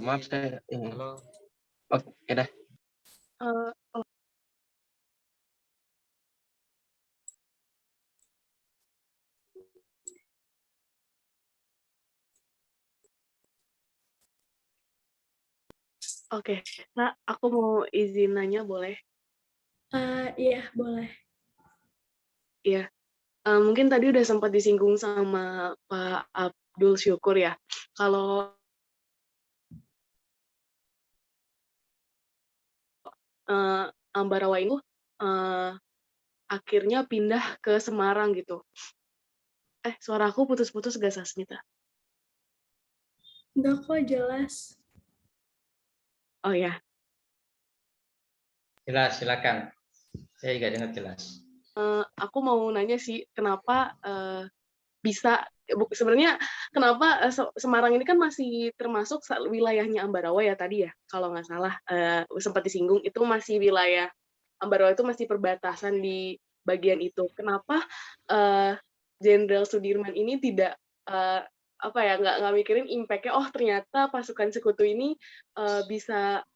Maaf saya ini. Oke dah. Oke, Kak, aku mau izin nanya boleh? Iya, boleh. Iya, mungkin tadi udah sempat disinggung sama Pak Abdul Syukur ya. Kalau Ambarawa itu akhirnya pindah ke Semarang gitu. Suara aku putus-putus gak, Sasmita? Enggak kok, jelas. Oh ya, Jelas, silakan. Saya juga dengar jelas. aku mau nanya sih, kenapa bisa, sebenarnya kenapa Semarang ini kan masih termasuk wilayahnya Ambarawa ya tadi ya, kalau nggak salah sempat disinggung, itu masih wilayah Ambarawa, itu masih perbatasan di bagian itu. Kenapa Jenderal Sudirman ini tidak nggak mikirin impact-nya, oh ternyata pasukan sekutu ini bisa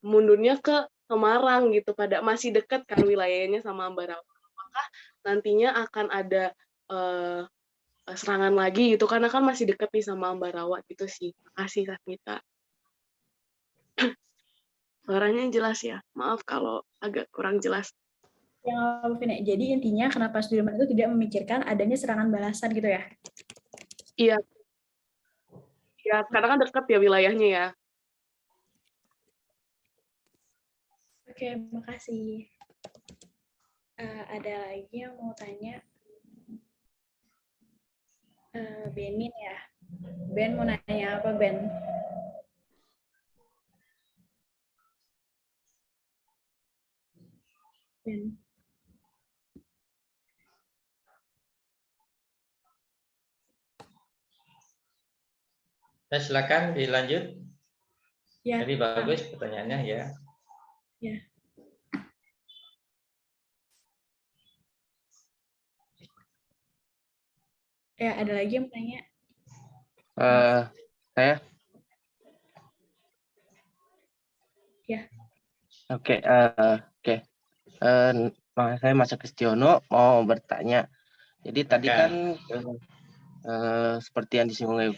mundurnya ke Semarang gitu, pada masih dekat kan wilayahnya sama Ambarawa, apakah nantinya akan ada serangan lagi gitu, karena kan masih deket nih sama Ambarawa gitu sih. Makasih Sasmita. Suaranya jelas ya, maaf kalau agak kurang jelas. Jadi intinya kenapa Sudirman itu tidak memikirkan adanya serangan balasan gitu ya? Iya, ya karena kan dekat ya wilayahnya ya. Oke, makasih. Ada lagi yang mau tanya? Benin ya. Ben mau nanya apa, Ben? Ben. Nah, silakan dilanjut. Ya. Jadi bagus pertanyaannya ya. Ya. Ya, ada lagi yang mau tanya? Saya. Ya. Oke. Saya Mas Kristiono mau bertanya. Jadi tadi kan seperti yang disinggung oleh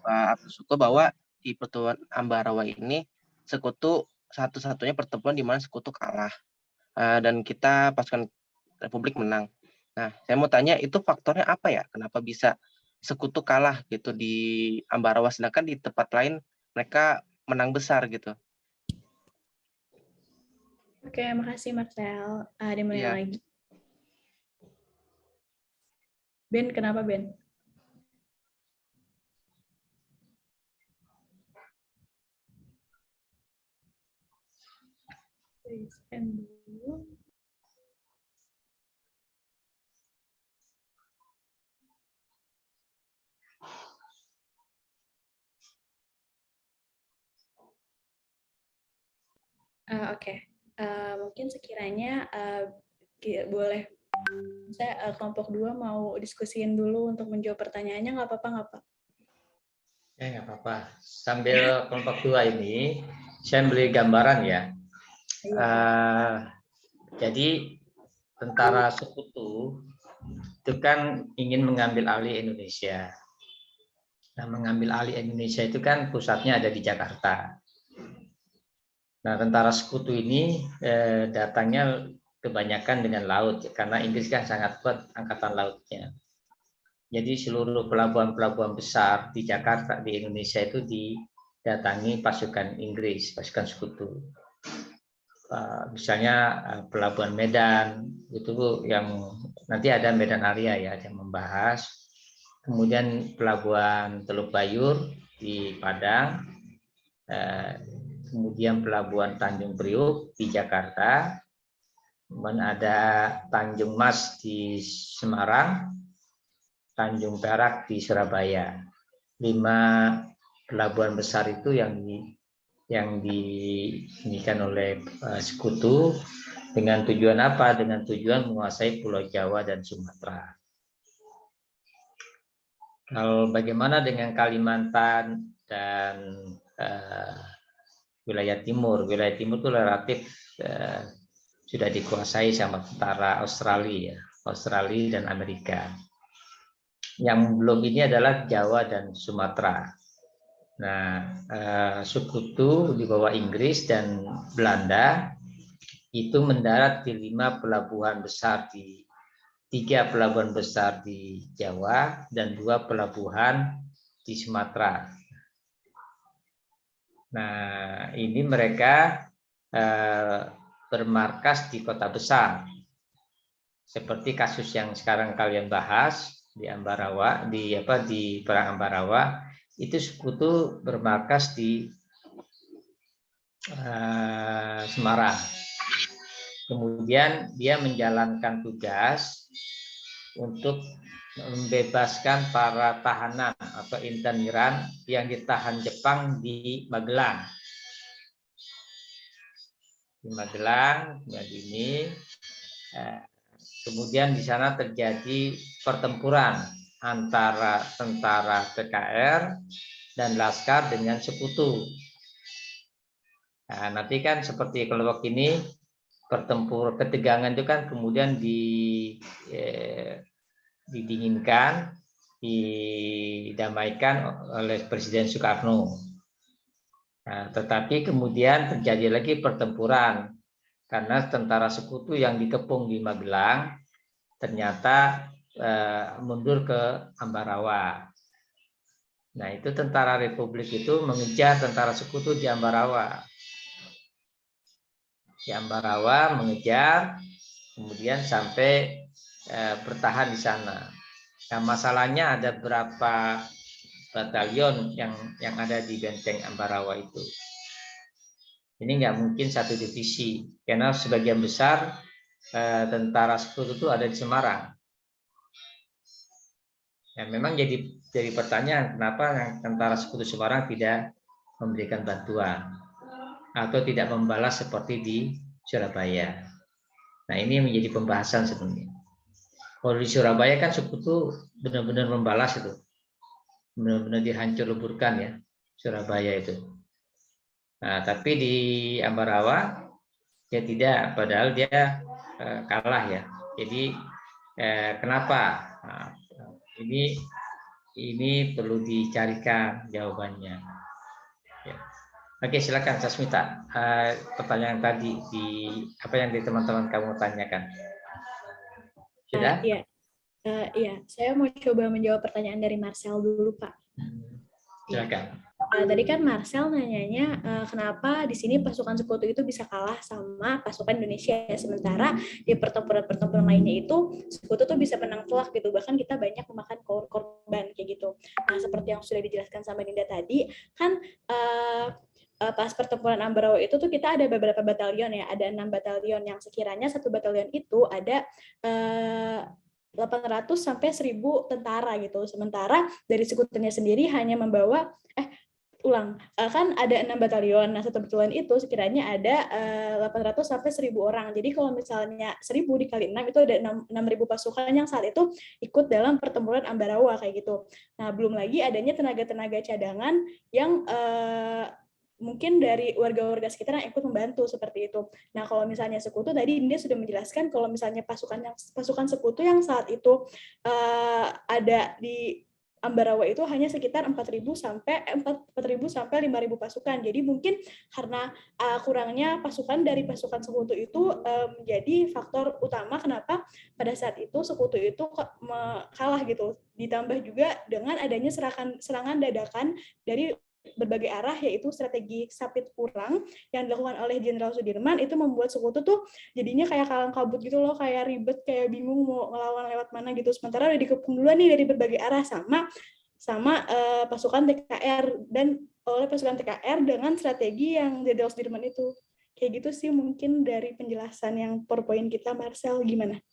Pak Abdul Syukur bahwa di pertemuan Ambarawa ini sekutu satu-satunya pertemuan di mana sekutu kalah dan kita pasukan Republik menang. Nah, saya mau tanya itu faktornya apa ya? Kenapa bisa sekutu kalah gitu di Ambarawa sedangkan di tempat lain mereka menang besar gitu? Oke, makasih Marcel. Ada yang mau nanya lagi? Ben, kenapa Ben? Oke. Mungkin sekiranya boleh saya kelompok 2 mau diskusiin dulu untuk menjawab pertanyaannya, nggak apa-apa nggak Pak? Nggak apa-apa. Sambil kelompok 2 ini, saya beli gambaran ya. Jadi tentara sekutu itu kan ingin mengambil alih Indonesia. Nah, mengambil alih Indonesia itu kan pusatnya ada di Jakarta. Nah, tentara sekutu ini datangnya kebanyakan dengan laut, karena Inggris kan sangat kuat angkatan lautnya. Jadi seluruh pelabuhan-pelabuhan besar di Jakarta, di Indonesia itu didatangi pasukan Inggris, pasukan sekutu. Misalnya pelabuhan Medan, itu yang nanti ada Medan Area ya yang membahas. Kemudian pelabuhan Teluk Bayur di Padang, kemudian pelabuhan Tanjung Priuk di Jakarta, kemudian ada Tanjung Mas di Semarang, Tanjung Perak di Surabaya. 5 pelabuhan besar itu yang diinikan oleh sekutu dengan tujuan apa? Dengan tujuan menguasai Pulau Jawa dan Sumatera. Kalau bagaimana dengan Kalimantan dan wilayah timur? Wilayah timur itu relatif sudah dikuasai sama tentara Australia dan Amerika. Yang belum ini adalah Jawa dan Sumatera. Nah, sekutu di bawah Inggris dan Belanda itu mendarat di 5 pelabuhan besar 3 pelabuhan besar di Jawa dan 2 pelabuhan di Sumatera. Nah, ini mereka bermarkas di kota besar. Seperti kasus yang sekarang kalian bahas di Ambarawa, di Perang Ambarawa, itu sekutu bermarkas di Semarang. Kemudian dia menjalankan tugas untuk membebaskan para tahanan atau inteniran yang ditahan Jepang di Magelang. Di Magelang, ini kemudian di sana terjadi pertempuran antara tentara PKR dan Laskar dengan sekutu. Nah, nanti kan seperti kelompok ini ketegangan itu kan kemudian didinginkan, didamaikan oleh Presiden Soekarno. Nah, tetapi kemudian terjadi lagi pertempuran karena tentara sekutu yang dikepung di Magelang ternyata mundur ke Ambarawa. Nah, itu tentara Republik itu mengejar tentara sekutu di Ambarawa. Di Ambarawa mengejar, kemudian sampai bertahan di sana. Nah, masalahnya ada berapa batalion yang ada di benteng Ambarawa itu. Ini nggak mungkin satu divisi, karena sebagian besar tentara sekutu itu ada di Semarang. Ya, memang jadi pertanyaan kenapa tentara sekutu Semarang tidak memberikan bantuan atau tidak membalas seperti di Surabaya. Nah, ini menjadi pembahasan sebenarnya. Kalau di Surabaya kan sekutu benar-benar membalas itu, benar-benar dihancur leburkan ya Surabaya itu. Nah, tapi di Ambarawa dia tidak, padahal dia kalah ya. Jadi kenapa? Nah, ini perlu dicarikan jawabannya. Ya. Oke, silakan Sasmita. Pertanyaan tadi apa yang di teman-teman kamu tanyakan? Sudah? Iya, saya mau coba menjawab pertanyaan dari Marcel dulu, Pak. Silakan. Tadi kan Marcel nanyanya kenapa di sini pasukan sekutu itu bisa kalah sama pasukan Indonesia, sementara di pertempuran-pertempuran lainnya itu sekutu tuh bisa menang telak gitu, bahkan kita banyak memakan korban kayak gitu. Nah, seperti yang sudah dijelaskan sama Dinda tadi, kan pas pertempuran Ambarawa itu tuh kita ada beberapa batalion ya, ada 6 batalion yang sekiranya satu batalion itu ada 800 sampai 1.000 tentara gitu. Sementara dari sekutunya sendiri hanya membawa kan ada 6 batalion. Nah, satu batalion itu sekiranya ada 800 sampai 1.000 orang. Jadi kalau misalnya 1.000 dikali 6 itu ada 6.000 pasukan yang saat itu ikut dalam pertempuran Ambarawa kayak gitu. Nah, belum lagi adanya tenaga-tenaga cadangan yang mungkin dari warga-warga sekitar yang ikut membantu seperti itu. Nah, kalau misalnya sekutu tadi dia sudah menjelaskan kalau misalnya pasukan sekutu yang saat itu ada di Ambarawa itu hanya sekitar 4.000 sampai 5.000 pasukan. Jadi mungkin karena kurangnya pasukan dari pasukan sekutu itu menjadi faktor utama kenapa pada saat itu sekutu itu kalah gitu. Ditambah juga dengan adanya serangan dadakan dari berbagai arah, yaitu strategi sapit kurang yang dilakukan oleh Jenderal Sudirman itu membuat sekutu tuh jadinya kayak kalang kabut gitu loh, kayak ribet, kayak bingung mau ngelawan lewat mana gitu. Sementara udah dikepung duluan nih dari berbagai arah sama pasukan TKR dan oleh pasukan TKR dengan strategi yang Jenderal Sudirman itu. Kayak gitu sih mungkin dari penjelasan yang PowerPoint kita. Marcel, gimana?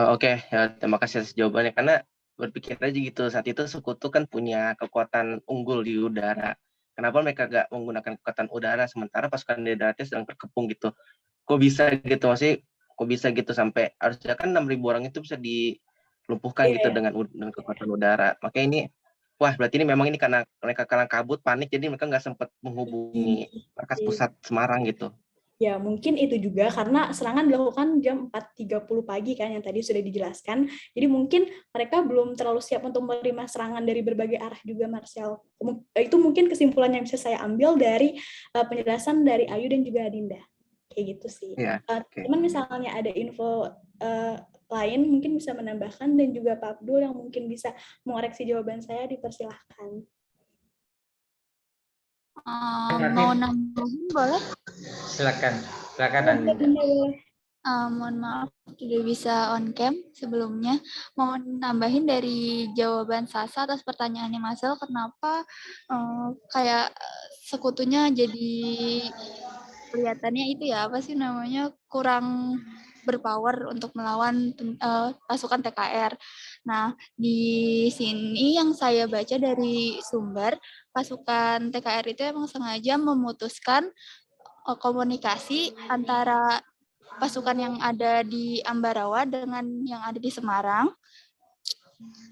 Oke, ya, terima kasih atas jawabannya. Karena berpikir aja gitu, saat itu sekutu kan punya kekuatan unggul di udara. Kenapa mereka gak menggunakan kekuatan udara sementara pasukan di daratnya sedang terkepung gitu? Kok bisa gitu? Maksudnya kok bisa gitu sampai harusnya kan 6.000 orang itu bisa dilumpuhkan gitu dengan kekuatan udara. Makanya ini, wah berarti ini memang ini karena mereka kalang kabut, panik, jadi mereka nggak sempat menghubungi markas pusat Semarang gitu. Ya, mungkin itu juga karena serangan dilakukan jam 4.30 pagi kan yang tadi sudah dijelaskan. Jadi mungkin mereka belum terlalu siap untuk menerima serangan dari berbagai arah juga, Marcel. Itu mungkin kesimpulan yang bisa saya ambil dari penjelasan dari Ayu dan juga Dinda. Kayak gitu sih. Ya, okay. Teman misalnya ada info lain mungkin bisa menambahkan, dan juga Pak Abdul yang mungkin bisa mengoreksi jawaban saya, dipersilahkan. Mau nambahin boleh? Silakan Dinda. Mohon maaf tidak bisa on cam sebelumnya. Mau nambahin dari jawaban Sasa atas pertanyaannya Marcel, kenapa kayak sekutunya jadi kelihatannya itu ya apa sih namanya kurang berpower untuk melawan pasukan TKR. Nah, di sini yang saya baca dari sumber, pasukan TKR itu emang sengaja memutuskan komunikasi antara pasukan yang ada di Ambarawa dengan yang ada di Semarang.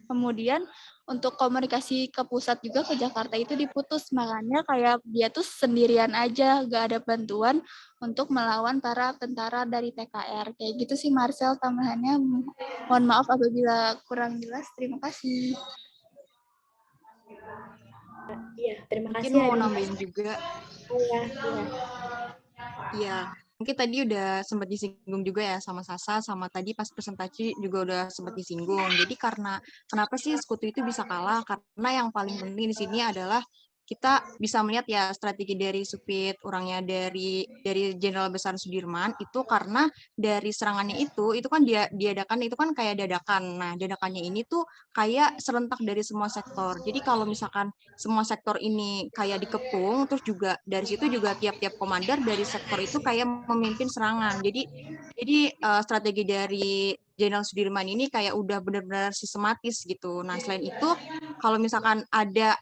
Kemudian untuk komunikasi ke pusat juga ke Jakarta itu diputus, makanya kayak dia tuh sendirian aja, gak ada bantuan untuk melawan para tentara dari TKR. Kayak gitu sih Marcel tambahannya. Mohon maaf apabila kurang jelas. Terima kasih. Iya, terima kasih. Mungkin mau nambahin juga. Iya. Iya, mungkin tadi udah sempat disinggung juga ya sama Sasa, sama tadi pas presentasi juga udah sempat disinggung. Jadi karena kenapa sih sekutu itu bisa kalah? Karena yang paling penting di sini adalah kita bisa melihat ya strategi dari Supit, orangnya dari Jenderal Besar Sudirman itu karena dari serangannya itu kan dia diadakan itu kan kayak dadakan. Nah, dadakannya ini tuh kayak serentak dari semua sektor. Jadi kalau misalkan semua sektor ini kayak dikepung, terus juga dari situ juga tiap-tiap komander dari sektor itu kayak memimpin serangan. Jadi strategi dari Jenderal Sudirman ini kayak udah benar-benar sistematis gitu. Nah, selain itu kalau misalkan ada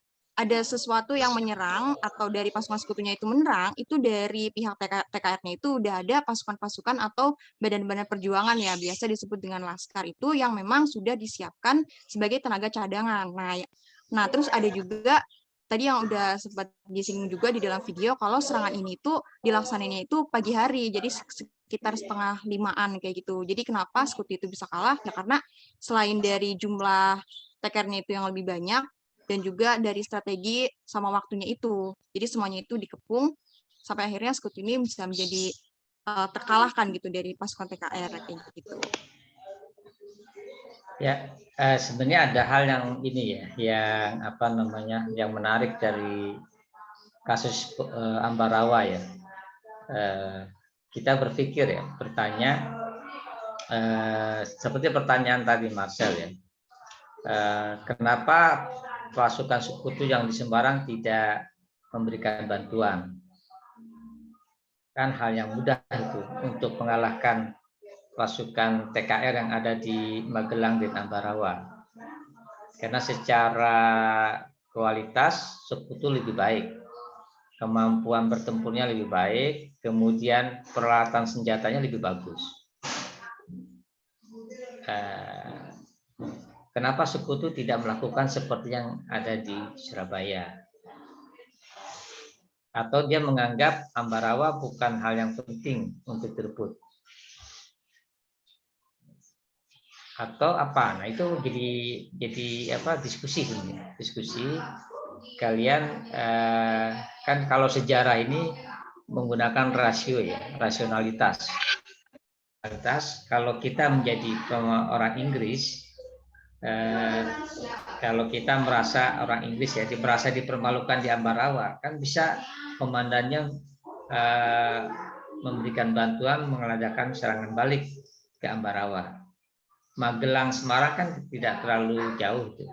sesuatu yang menyerang atau dari pasukan sekutunya itu menyerang, itu dari pihak TKR-nya itu udah ada pasukan-pasukan atau badan-badan perjuangan ya, biasa disebut dengan laskar itu yang memang sudah disiapkan sebagai tenaga cadangan. Nah, terus ada juga tadi yang udah sempat disinggung juga di dalam video kalau serangan ini tuh dilaksanainya itu pagi hari, jadi sekitar 4:30 kayak gitu. Jadi kenapa sekutu itu bisa kalah? Ya karena selain dari jumlah TKR-nya itu yang lebih banyak, dan juga dari strategi sama waktunya itu. Jadi semuanya itu dikepung sampai akhirnya sekutu ini bisa menjadi terkalahkan gitu dari pasukan TKR kayak gitu. Ya, sebenarnya ada hal yang ini ya, yang apa namanya, yang menarik dari kasus Ambarawa ya. Kita berpikir ya, bertanya seperti pertanyaan tadi Marcel ya, kenapa pasukan sekutu yang di Sembarang tidak memberikan bantuan? Kan hal yang mudah itu untuk mengalahkan pasukan TKR yang ada di Magelang dan Ambarawa. Karena secara kualitas sekutu lebih baik, kemampuan bertempurnya lebih baik, kemudian peralatan senjatanya lebih bagus. Kenapa sekutu tidak melakukan seperti yang ada di Surabaya? Atau dia menganggap Ambarawa bukan hal yang penting untuk direbut? Atau apa? Nah, itu jadi apa, diskusi sebenarnya. Diskusi kalian kan kalau sejarah ini menggunakan rasio ya, rasionalitas. Kalau kita menjadi orang Inggris, kalau kita merasa orang Inggris ya, merasa dipermalukan di Ambarawa, kan bisa komandannya memberikan bantuan mengadakan serangan balik ke Ambarawa. Magelang Semarang kan tidak terlalu jauh tuh,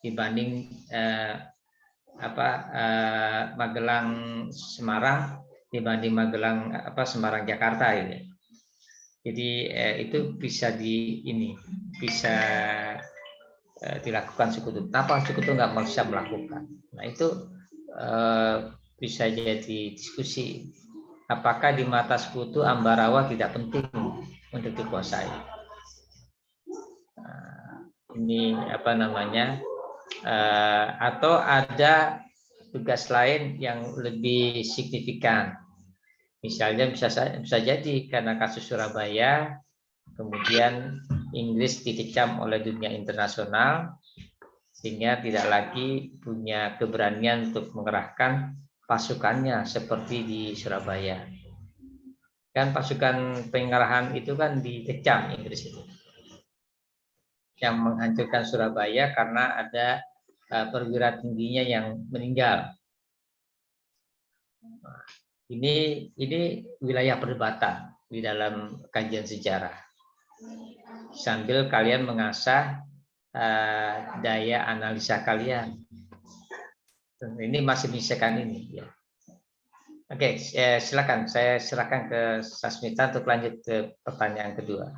dibanding Magelang Semarang dibanding Magelang Semarang Jakarta ini. Jadi itu bisa bisa dilakukan sekutu. Kenapa sekutu nggak bisa melakukan? Nah, itu bisa jadi diskusi. Apakah di mata sekutu Ambarawa tidak penting untuk dikuasai? Ini apa namanya? Atau ada tugas lain yang lebih signifikan? Misalnya bisa jadi karena kasus Surabaya, kemudian Inggris dikecam oleh dunia internasional sehingga tidak lagi punya keberanian untuk mengerahkan pasukannya seperti di Surabaya. Kan pasukan pengerahan itu kan dikecam Inggris itu, yang menghancurkan Surabaya karena ada perwira tingginya yang meninggal. Ini wilayah perdebatan di dalam kajian sejarah. Sambil kalian mengasah daya analisa kalian. Ini masih menyisakan ini ya. Oke, silakan. Saya silakan ke Sasmita untuk lanjut ke pertanyaan kedua.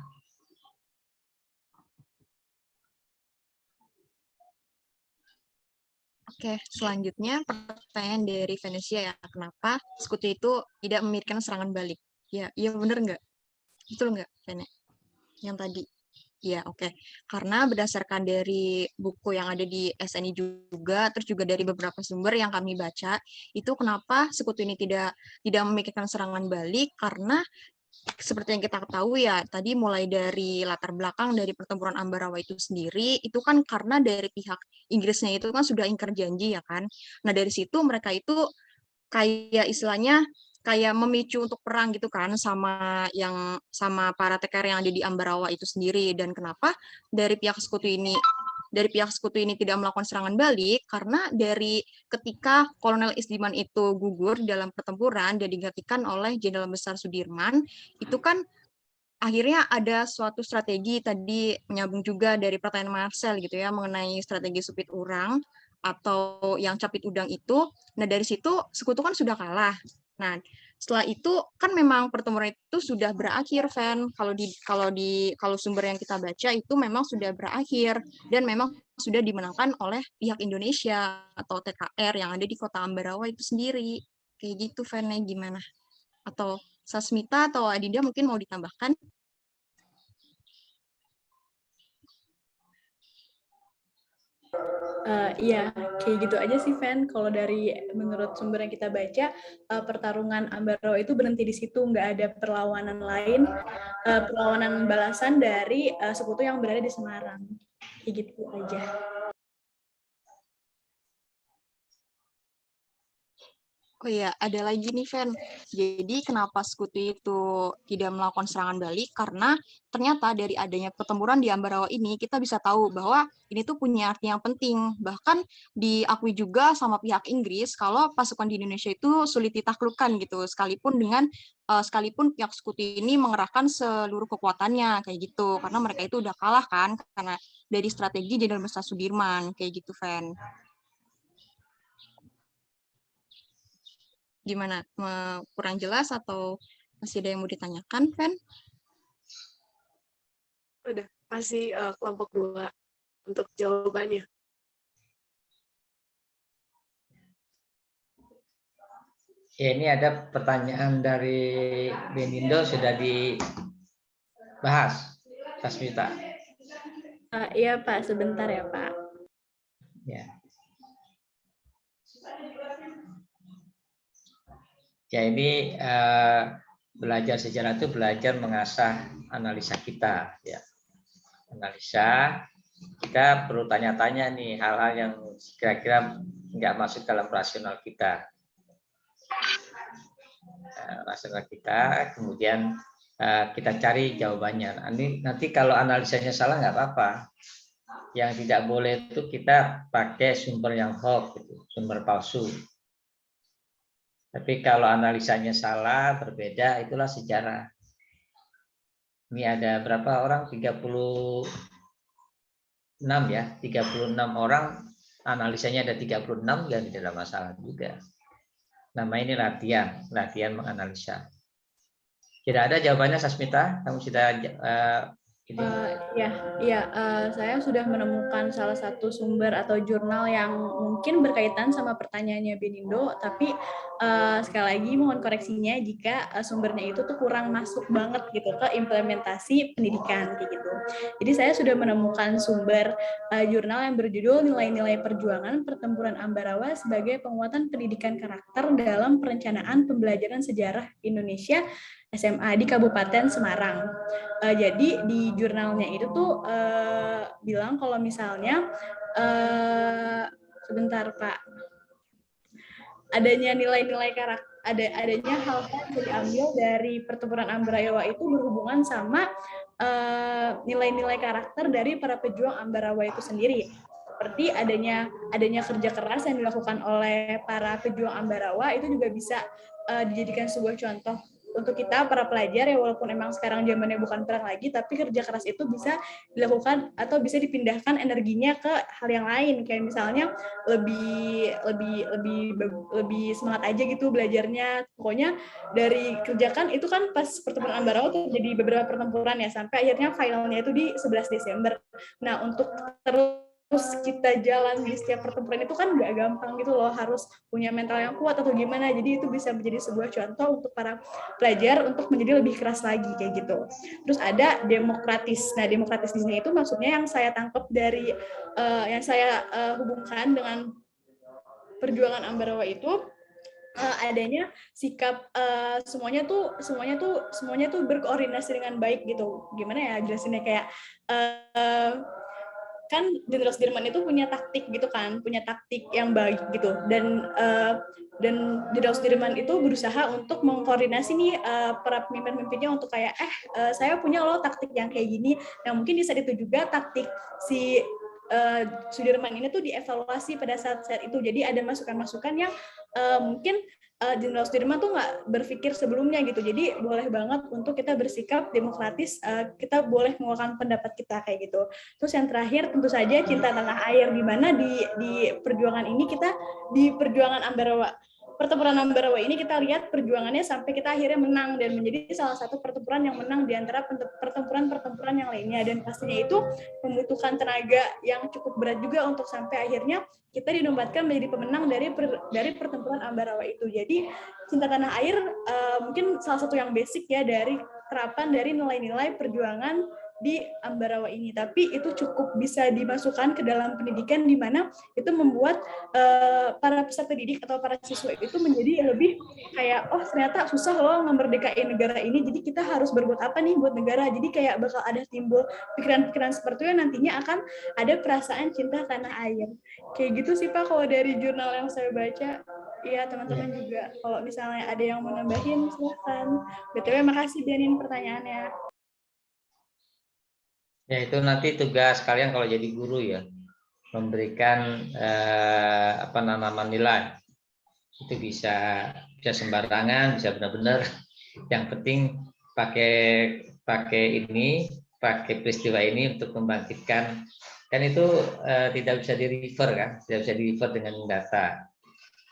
Oke, selanjutnya pertanyaan dari Venesia ya, kenapa sekutu itu tidak memikirkan serangan balik? Ya, iya bener nggak? Betul nggak, Vene? Yang tadi? Ya, oke. Karena berdasarkan dari buku yang ada di SNI juga, terus juga dari beberapa sumber yang kami baca, itu kenapa sekutu ini tidak memikirkan serangan balik, karena seperti yang kita ketahui ya, tadi mulai dari latar belakang dari pertempuran Ambarawa itu sendiri, itu kan karena dari pihak Inggrisnya itu kan sudah ingkar janji ya kan. Nah dari situ mereka itu kayak istilahnya kayak memicu untuk perang gitu kan sama para TKR yang ada di Ambarawa itu sendiri. Dan kenapa dari pihak sekutu ini tidak melakukan serangan balik, karena dari ketika Kolonel Isdiman itu gugur dalam pertempuran dan digantikan oleh Jenderal Besar Sudirman, itu kan akhirnya ada suatu strategi, tadi menyambung juga dari pertanyaan Marcel gitu ya, mengenai strategi supit urang atau yang capit udang itu. Nah, dari situ sekutu kan sudah kalah. Nah, setelah itu kan memang pertempuran itu sudah berakhir, Van. Kalau sumber yang kita baca itu memang sudah berakhir dan memang sudah dimenangkan oleh pihak Indonesia atau TKR yang ada di kota Ambarawa itu sendiri. Kayak gitu, Van, gimana? Atau Sasmita atau Adinda mungkin mau ditambahkan? Iya, kayak gitu aja sih, Van. Kalau dari menurut sumber yang kita baca, pertarungan Ambarawa itu berhenti di situ, nggak ada perlawanan lain, perlawanan balasan dari sekutu yang berada di Semarang. Kayak gitu aja. Oh iya, ada lagi nih, Ven. Jadi kenapa sekutu itu tidak melakukan serangan balik? Karena ternyata dari adanya pertempuran di Ambarawa ini, kita bisa tahu bahwa ini tuh punya arti yang penting. Bahkan diakui juga sama pihak Inggris kalau pasukan di Indonesia itu sulit ditaklukkan gitu, sekalipun pihak sekutu ini mengerahkan seluruh kekuatannya kayak gitu. Karena mereka itu udah kalah kan, karena dari strategi Jenderal Besar Sudirman kayak gitu, Ven. Gimana? Kurang jelas atau masih ada yang mau ditanyakan, Ven? Udah, kasih kelompok 2 untuk jawabannya. Ya, ini ada pertanyaan dari Benindo sudah dibahas, Sasmita. Iya, Pak. Sebentar ya, Pak. Ya. Ya, ini belajar sejarah itu belajar mengasah analisa kita, ya. Analisa, kita perlu tanya-tanya nih hal-hal yang kira-kira nggak masuk dalam rasional kita. Rasional kita, kemudian kita cari jawabannya. Nanti kalau analisanya salah nggak apa-apa. Yang tidak boleh itu kita pakai sumber yang hoax, gitu, sumber palsu. Tapi kalau analisanya salah, berbeda, itulah sejarah. Ini ada berapa orang? 36 ya, 36 orang, analisanya ada 36, dan tidak ada masalah juga. Nama ini latihan menganalisa. Tidak ada jawabannya, Sasmita? Kamu sudah saya sudah menemukan salah satu sumber atau jurnal yang mungkin berkaitan sama pertanyaannya Benindo, tapi sekali lagi mohon koreksinya jika sumbernya itu tuh kurang masuk banget gitu ke implementasi pendidikan kayak gitu. Jadi saya sudah menemukan sumber jurnal yang berjudul Nilai-nilai Perjuangan Pertempuran Ambarawa sebagai Penguatan Pendidikan Karakter dalam Perencanaan Pembelajaran Sejarah Indonesia SMA di Kabupaten Semarang. Jadi di jurnalnya itu tuh bilang kalau misalnya sebentar Pak, adanya nilai-nilai karakter, adanya hal-hal yang diambil dari pertempuran Ambarawa itu berhubungan sama nilai-nilai karakter dari para pejuang Ambarawa itu sendiri. Seperti adanya kerja keras yang dilakukan oleh para pejuang Ambarawa itu juga bisa dijadikan sebuah contoh untuk kita para pelajar ya, walaupun emang sekarang zamannya bukan perang lagi, tapi kerja keras itu bisa dilakukan atau bisa dipindahkan energinya ke hal yang lain, kayak misalnya lebih semangat aja gitu belajarnya. Pokoknya dari kerjakan itu kan pas pertempuran Ambarawa tuh jadi beberapa pertempuran ya, sampai akhirnya finalnya itu di 11 Desember. Nah, untuk terus kita jalan di setiap pertempuran itu kan nggak gampang gitu loh, harus punya mental yang kuat atau gimana. Jadi itu bisa menjadi sebuah contoh untuk para pelajar untuk menjadi lebih keras lagi kayak gitu. Terus ada demokratis. Nah, demokratis di sini itu maksudnya yang saya tangkap dari yang saya hubungkan dengan perjuangan Ambarawa itu adanya sikap semuanya tuh berkoordinasi dengan baik gitu. Gimana ya jelasinnya, kayak kan Jenderal Sudirman itu punya taktik gitu kan, punya taktik yang baik gitu, dan Jenderal Sudirman itu berusaha untuk mengkoordinasi nih para pemimpin-pemimpinnya untuk kayak saya punya loh taktik yang kayak gini. Nah mungkin di saat itu juga taktik si Sudirman ini tuh dievaluasi pada saat itu. Jadi ada masukan-masukan yang mungkin Jenderal Sudirman tuh nggak berpikir sebelumnya gitu. Jadi boleh banget untuk kita bersikap demokratis, kita boleh mengeluarkan pendapat kita kayak gitu. Terus yang terakhir tentu saja cinta tanah air, di mana di perjuangan ini kita, di perjuangan Ambarawa, pertempuran Ambarawa ini kita lihat perjuangannya sampai kita akhirnya menang dan menjadi salah satu pertempuran yang menang di antara pertempuran-pertempuran yang lainnya, dan pastinya itu membutuhkan tenaga yang cukup berat juga untuk sampai akhirnya kita dinobatkan menjadi pemenang dari pertempuran Ambarawa itu. Jadi cinta tanah air mungkin salah satu yang basic ya dari terapan dari nilai-nilai perjuangan di Ambarawa ini, tapi itu cukup bisa dimasukkan ke dalam pendidikan, di mana itu membuat para peserta didik atau para siswa itu menjadi lebih kayak, oh ternyata susah loh memerdekain negara ini, jadi kita harus berbuat apa nih buat negara. Jadi kayak bakal ada timbul pikiran-pikiran seperti itu yang nantinya akan ada perasaan cinta tanah air. Kayak gitu sih Pak kalau dari jurnal yang saya baca. Iya teman-teman juga kalau misalnya ada yang mau nambahin silahkan. BTW makasih Bianin pertanyaannya. Ya itu nanti tugas kalian kalau jadi guru ya, memberikan penanaman nilai. Itu bisa sembarangan, bisa benar-benar. Yang penting pakai peristiwa ini untuk membangkitkan. Kan itu tidak bisa di-refer kan, tidak bisa di-refer dengan data.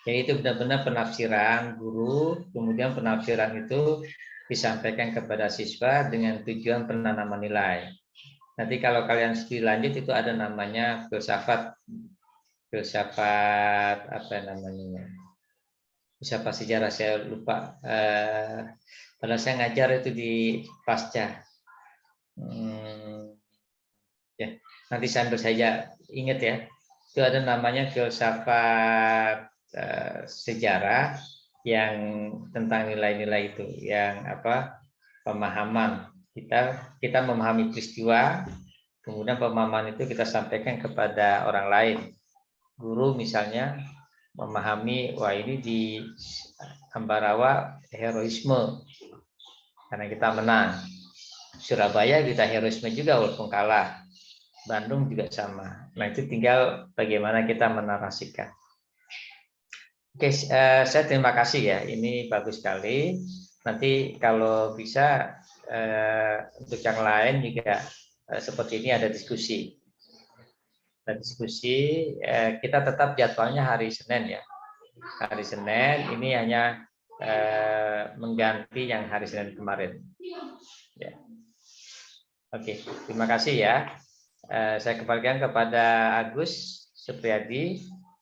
Jadi itu benar-benar penafsiran guru, kemudian penafsiran itu disampaikan kepada siswa dengan tujuan penanaman nilai. Nanti kalau kalian studi lanjut itu ada namanya filsafat apa namanya? Filsafat sejarah, saya lupa. Padahal saya ngajar itu di pasca. Ya, nanti sambil saja ingat ya. Itu ada namanya filsafat sejarah yang tentang nilai-nilai itu, yang pemahaman. Kita memahami peristiwa, kemudian pemahaman itu kita sampaikan kepada orang lain. Guru misalnya memahami, wah ini di Ambarawa heroisme karena kita menang. Surabaya kita heroisme juga walaupun kalah. Bandung juga sama. Nah itu tinggal bagaimana kita menarasikan. Oke, saya terima kasih ya. Ini bagus sekali. Nanti kalau bisa untuk yang lain juga seperti ini ada diskusi. Kita tetap jadwalnya hari Senin ya. Hari Senin ini hanya mengganti yang hari Senin kemarin. Ya. Oke, terima kasih ya. Saya kembalikan kepada Agus Supriyadi.